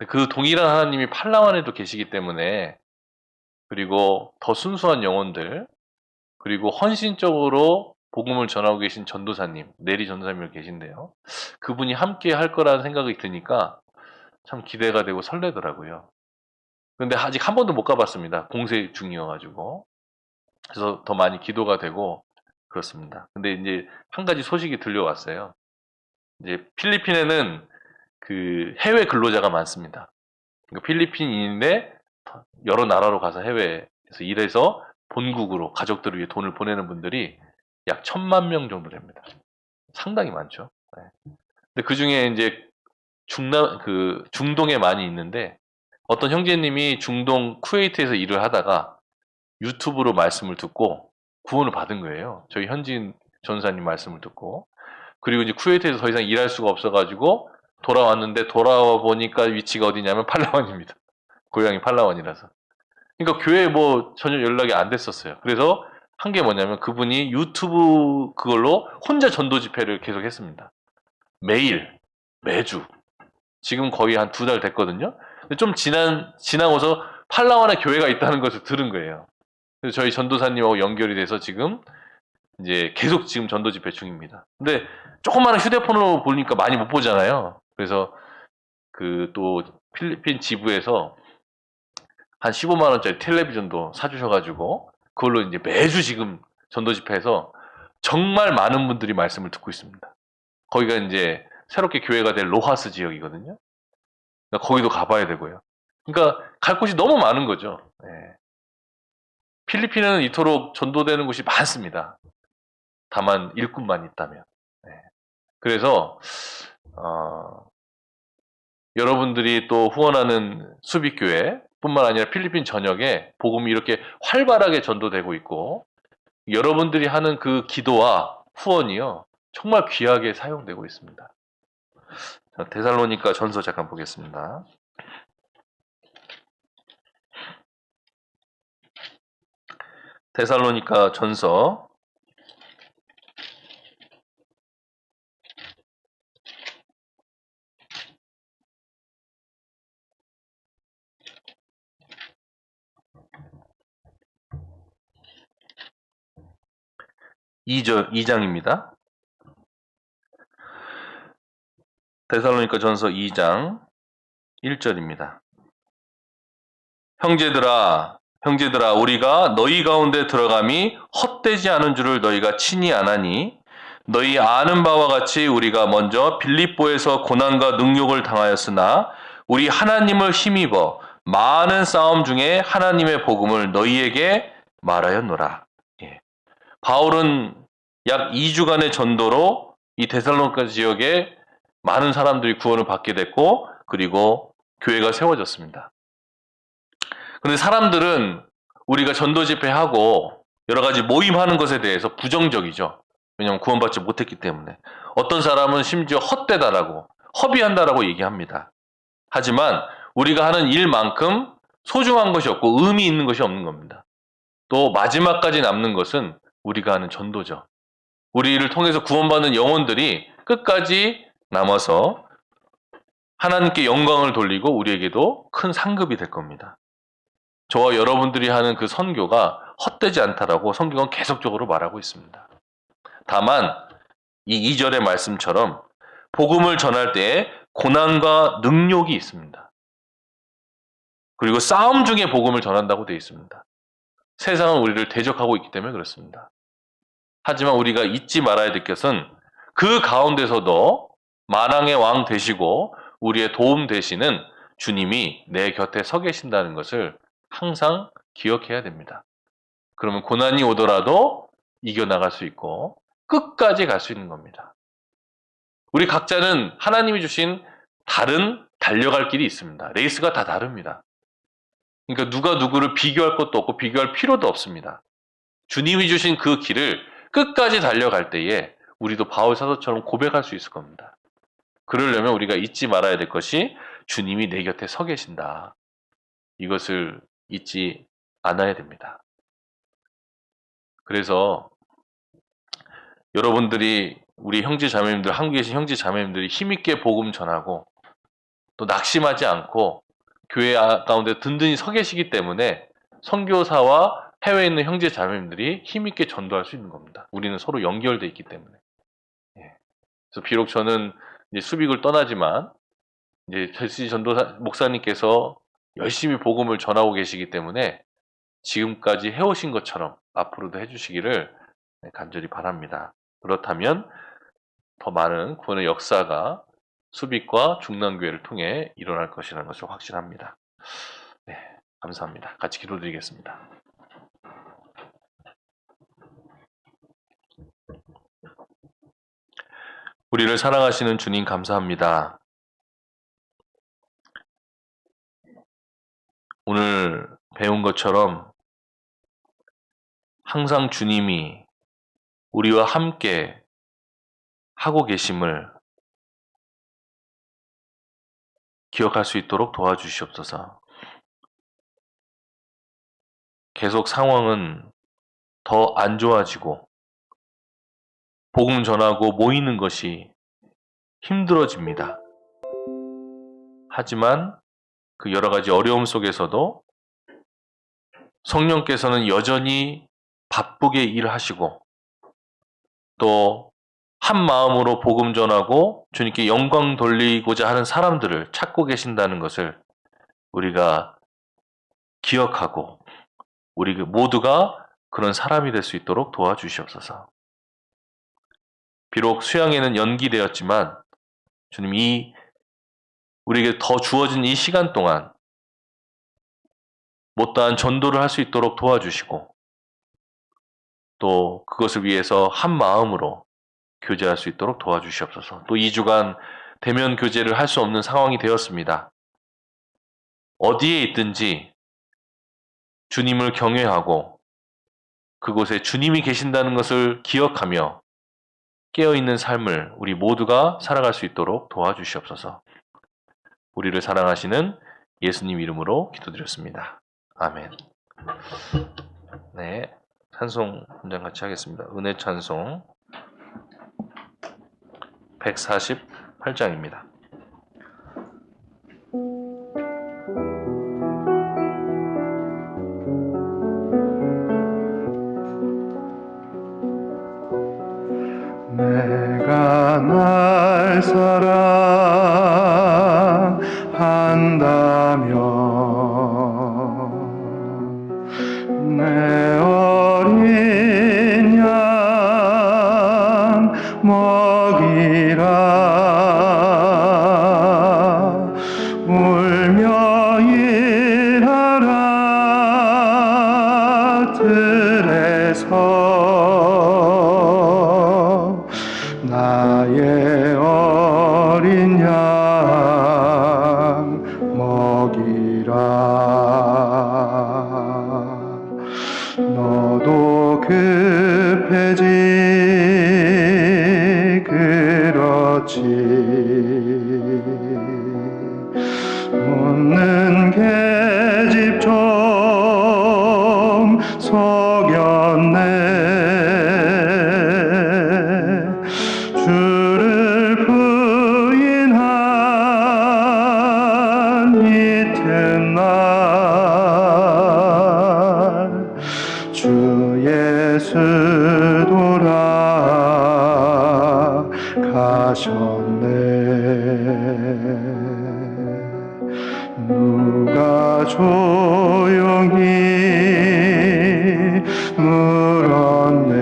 Speaker 3: 그 동일한 하나님이 팔라완에도 계시기 때문에 그리고 더 순수한 영혼들 그리고 헌신적으로 복음을 전하고 계신 전도사님, 내리 전도사님이 계신데요. 그분이 함께 할 거라는 생각이 드니까 참 기대가 되고 설레더라고요. 근데 아직 한 번도 못 가봤습니다. 공세 중이어가지고. 그래서 더 많이 기도가 되고 그렇습니다. 근데 이제 한 가지 소식이 들려왔어요. 이제 필리핀에는 그 해외 근로자가 많습니다. 그러니까 필리핀인인데 여러 나라로 가서 해외에서 일해서 본국으로 가족들을 위해 돈을 보내는 분들이 약 1,000만 명 정도 됩니다. 상당히 많죠. 네. 근데 그 중에 이제 중동에 많이 있는데 어떤 형제님이 중동 쿠웨이트에서 일을 하다가 유튜브로 말씀을 듣고 구원을 받은 거예요. 저희 현지인 전사님 말씀을 듣고. 그리고 이제 쿠웨이트에서 더 이상 일할 수가 없어가지고 돌아왔는데 돌아와 보니까 위치가 어디냐면 팔라완입니다. 고향이 팔라완이라서. 그러니까 교회에 뭐 전혀 연락이 안 됐었어요. 그래서 한 게 뭐냐면 그분이 유튜브 그걸로 혼자 전도 집회를 계속 했습니다. 매일, 매주. 지금 거의 한 2달 됐거든요. 근데 좀 지나고서 팔라완에 교회가 있다는 것을 들은 거예요. 그래서 저희 전도사님하고 연결이 돼서 지금 이제 계속 지금 전도 집회 중입니다. 근데 조그마한 휴대폰으로 보니까 많이 못 보잖아요. 그래서 그 또 필리핀 지부에서 한 15만 원짜리 텔레비전도 사주셔가지고 그걸로 이제 매주 지금 전도 집회에서 정말 많은 분들이 말씀을 듣고 있습니다. 거기가 이제 새롭게 교회가 될 로하스 지역이거든요. 그러니까 거기도 가봐야 되고요. 그러니까 갈 곳이 너무 많은 거죠. 네. 필리핀에는 이토록 전도되는 곳이 많습니다. 다만 일꾼만 있다면. 네. 그래서 여러분들이 또 후원하는 수비교회 뿐만 아니라 필리핀 전역에 복음이 이렇게 활발하게 전도되고 있고 여러분들이 하는 그 기도와 후원이요 정말 귀하게 사용되고 있습니다. 자, 데살로니가 전서 잠깐 보겠습니다. 데살로니가 전서 2장입니다. 데살로니가 전서 2장 1절입니다. 형제들아 우리가 너희 가운데 들어감이 헛되지 않은 줄을 너희가 친히 아나니 너희 아는 바와 같이 우리가 먼저 빌립보에서 고난과 능욕을 당하였으나 우리 하나님을 힘입어 많은 싸움 중에 하나님의 복음을 너희에게 말하였노라. 예. 바울은 약 2주간의 전도로 이 데살로니가 지역에 많은 사람들이 구원을 받게 됐고 그리고 교회가 세워졌습니다. 그런데 사람들은 우리가 전도 집회하고 여러 가지 모임하는 것에 대해서 부정적이죠. 왜냐하면 구원받지 못했기 때문에. 어떤 사람은 심지어 헛되다라고 허비한다라고 얘기합니다. 하지만 우리가 하는 일만큼 소중한 것이 없고 의미 있는 것이 없는 겁니다. 또 마지막까지 남는 것은 우리가 하는 전도죠. 우리를 통해서 구원받는 영혼들이 끝까지 남아서 하나님께 영광을 돌리고 우리에게도 큰 상급이 될 겁니다. 저와 여러분들이 하는 그 선교가 헛되지 않다라고 성경은 계속적으로 말하고 있습니다. 다만 이 2절의 말씀처럼 복음을 전할 때에 고난과 능욕이 있습니다. 그리고 싸움 중에 복음을 전한다고 되어 있습니다. 세상은 우리를 대적하고 있기 때문에 그렇습니다. 하지만 우리가 잊지 말아야 될 것은 그 가운데서도 만왕의 왕 되시고 우리의 도움 되시는 주님이 내 곁에 서 계신다는 것을 항상 기억해야 됩니다. 그러면 고난이 오더라도 이겨나갈 수 있고 끝까지 갈 수 있는 겁니다. 우리 각자는 하나님이 주신 다른 달려갈 길이 있습니다. 레이스가 다 다릅니다. 그러니까 누가 누구를 비교할 것도 없고 비교할 필요도 없습니다. 주님이 주신 그 길을 끝까지 달려갈 때에 우리도 바울 사도처럼 고백할 수 있을 겁니다. 그러려면 우리가 잊지 말아야 될 것이 주님이 내 곁에 서 계신다. 이것을 잊지 않아야 됩니다. 그래서 여러분들이 우리 형제 자매님들, 한국에 계신 형제 자매님들이 힘있게 복음 전하고 또 낙심하지 않고 교회 가운데 든든히 서 계시기 때문에 선교사와 해외에 있는 형제 자매님들이 힘있게 전도할 수 있는 겁니다. 우리는 서로 연결되어 있기 때문에. 그래서 비록 저는 이제 수빅을 떠나지만 이제 젤시 전도사 목사님께서 열심히 복음을 전하고 계시기 때문에 지금까지 해오신 것처럼 앞으로도 해주시기를 간절히 바랍니다. 그렇다면 더 많은 구원의 역사가 수빅과 중랑교회를 통해 일어날 것이라는 것을 확신합니다. 네, 감사합니다. 같이 기도드리겠습니다. 우리를 사랑하시는 주님 감사합니다. 오늘 배운 것처럼 항상 주님이 우리와 함께 하고 계심을 기억할 수 있도록 도와주시옵소서. 계속 상황은 더 안 좋아지고 복음 전하고 모이는 것이 힘들어집니다. 하지만 그 여러 가지 어려움 속에서도 성령께서는 여전히 바쁘게 일하시고 또 한 마음으로 복음 전하고 주님께 영광 돌리고자 하는 사람들을 찾고 계신다는 것을 우리가 기억하고 우리 모두가 그런 사람이 될 수 있도록 도와주시옵소서. 비록 수양회는 연기되었지만 주님 우리에게 더 주어진 이 시간 동안 못다한 전도를 할 수 있도록 도와주시고 또 그것을 위해서 한 마음으로 교제할 수 있도록 도와주시옵소서. 또 2주간 대면 교제를 할 수 없는 상황이 되었습니다. 어디에 있든지 주님을 경외하고 그곳에 주님이 계신다는 것을 기억하며 깨어있는 삶을 우리 모두가 살아갈 수 있도록 도와주시옵소서. 우리를 사랑하시는 예수님 이름으로 기도드렸습니다. 아멘. 네, 찬송 한장 같이 하겠습니다. 은혜 찬송 148장입니다.
Speaker 1: 내가 날 사랑한다면 내 어린 양 먹이라 울며 일하라 들에서 나의 어린 양 먹이라 너도 급해지 그렇지 묻는 계집 좀 속였네 주를 부인한 이튿날 주 예수 돌아가셨네 누가 조용히 물었네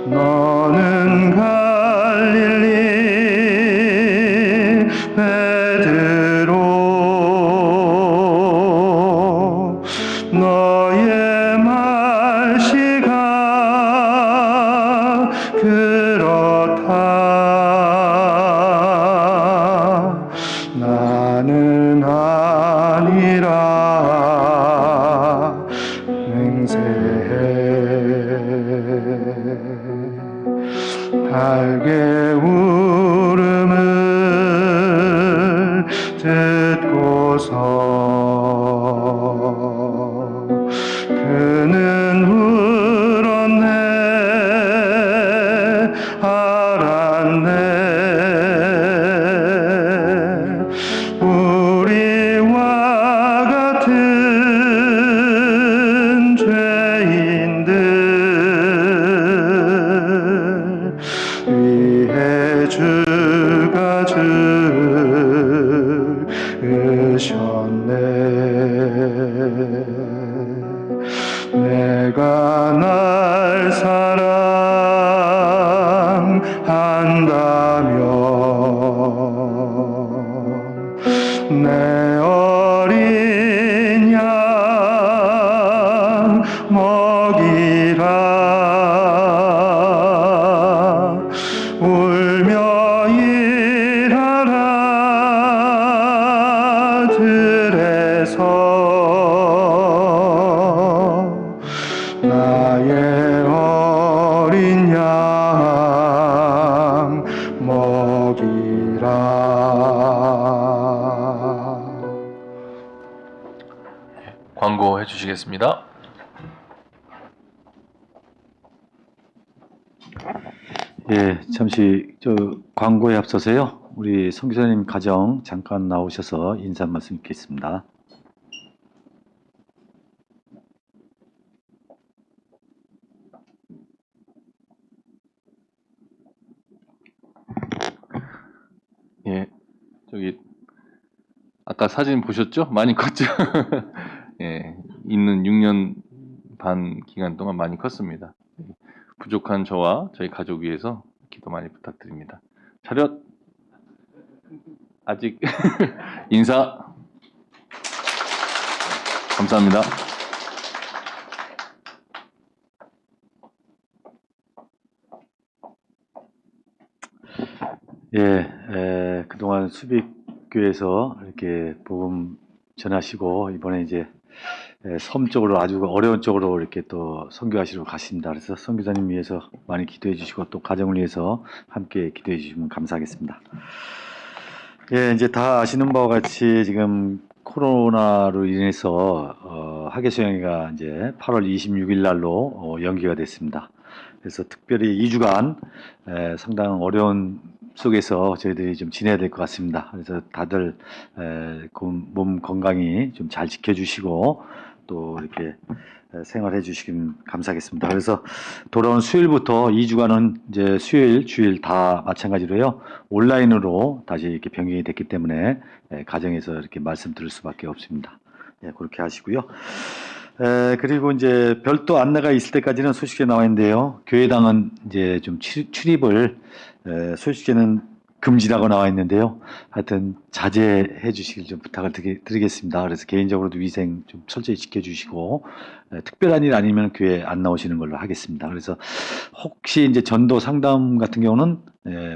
Speaker 1: 너는 갈릴리 베드로 너의 말씨가 그 내가 날 사랑한다면 내 어린 양 먹이라 울며 일하라 들에서 나의 어린 양 먹이라.
Speaker 3: 광고해 주시겠습니다.
Speaker 4: 예, 잠시 광고에 앞서서요. 우리 선교사님 가정 잠깐 나오셔서 인사 말씀 있겠습니다.
Speaker 5: 예, 아까 사진 보셨죠? 많이 컸죠? 예, 있는 6년 반 기간 동안 많이 컸습니다. 부족한 저와 저희 가족 위해서 기도 많이 부탁드립니다. 차렷! 아직 인사! 감사합니다.
Speaker 4: 예, 그동안 수빅교회에서 이렇게 복음 전하시고 이번에 이제 섬 쪽으로 아주 어려운 쪽으로 이렇게 또 선교하시러 가십니다. 그래서 선교사님 위해서 많이 기도해 주시고 또 가정을 위해서 함께 기도해 주시면 감사하겠습니다. 예, 이제 다 아시는 바와 같이 지금 코로나로 인해서 학예수양회가 이제 8월 26일 날로 연기가 됐습니다. 그래서 특별히 2주간 상당한 어려운 속에서 저희들이 좀 지내야 될 것 같습니다. 그래서 다들 몸 건강히 좀 잘 지켜주시고 또 이렇게 생활해 주시면 감사하겠습니다. 그래서 돌아온 수요일부터 2주간은 이제 수요일, 주일 다 마찬가지로요. 온라인으로 다시 이렇게 변경이 됐기 때문에 가정에서 이렇게 말씀 들을 수밖에 없습니다. 예, 그렇게 하시고요. 그리고 이제 별도 안내가 있을 때까지는 소식에 나와 있는데요. 교회당은 이제 좀 출입을 소식에는 금지라고 나와 있는데요. 하여튼 자제해 주시길 좀 부탁을 드리겠습니다. 그래서 개인적으로도 위생 좀 철저히 지켜주시고 특별한 일 아니면 교회 안 나오시는 걸로 하겠습니다. 그래서 혹시 이제 전도 상담 같은 경우는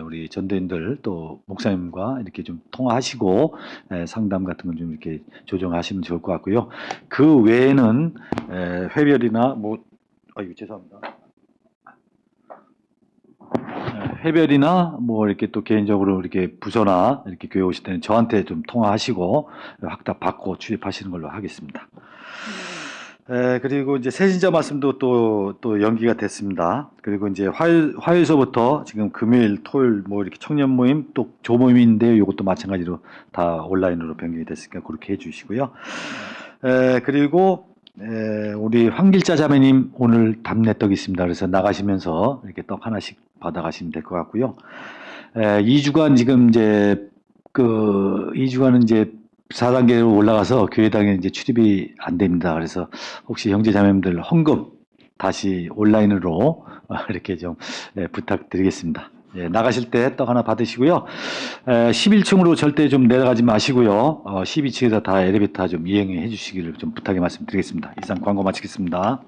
Speaker 4: 우리 전도인들 또 목사님과 이렇게 좀 통화하시고 상담 같은 건 좀 이렇게 조정하시면 좋을 것 같고요. 그 외에는 회별이나 죄송합니다. 해별이나 뭐 이렇게 또 개인적으로 이렇게 부서나 이렇게 교회 오실 때는 저한테 좀 통화하시고 확답 받고 출입하시는 걸로 하겠습니다. 그리고 이제 새신자 말씀도 또 연기가 됐습니다. 그리고 이제 화요일서부터 지금 금요일, 토요일 뭐 이렇게 청년 모임 또 조모임인데요. 이것도 마찬가지로 다 온라인으로 변경이 됐으니까 그렇게 해주시고요. 그리고 우리 황길자 자매님 오늘 답례떡 있습니다. 그래서 나가시면서 이렇게 떡 하나씩 받아가시면 될 것 같고요. 2주간 지금 이제 2주간은 이제 4단계로 올라가서 교회당에 이제 출입이 안 됩니다. 그래서 혹시 형제 자매님들 헌금 다시 온라인으로 이렇게 좀 부탁드리겠습니다. 예, 나가실 때 떡 하나 받으시고요. 11층으로 절대 좀 내려가지 마시고요. 12층에서 다 엘리베이터 좀 이용해 주시기를 좀 부탁의 말씀 드리겠습니다. 이상 광고 마치겠습니다.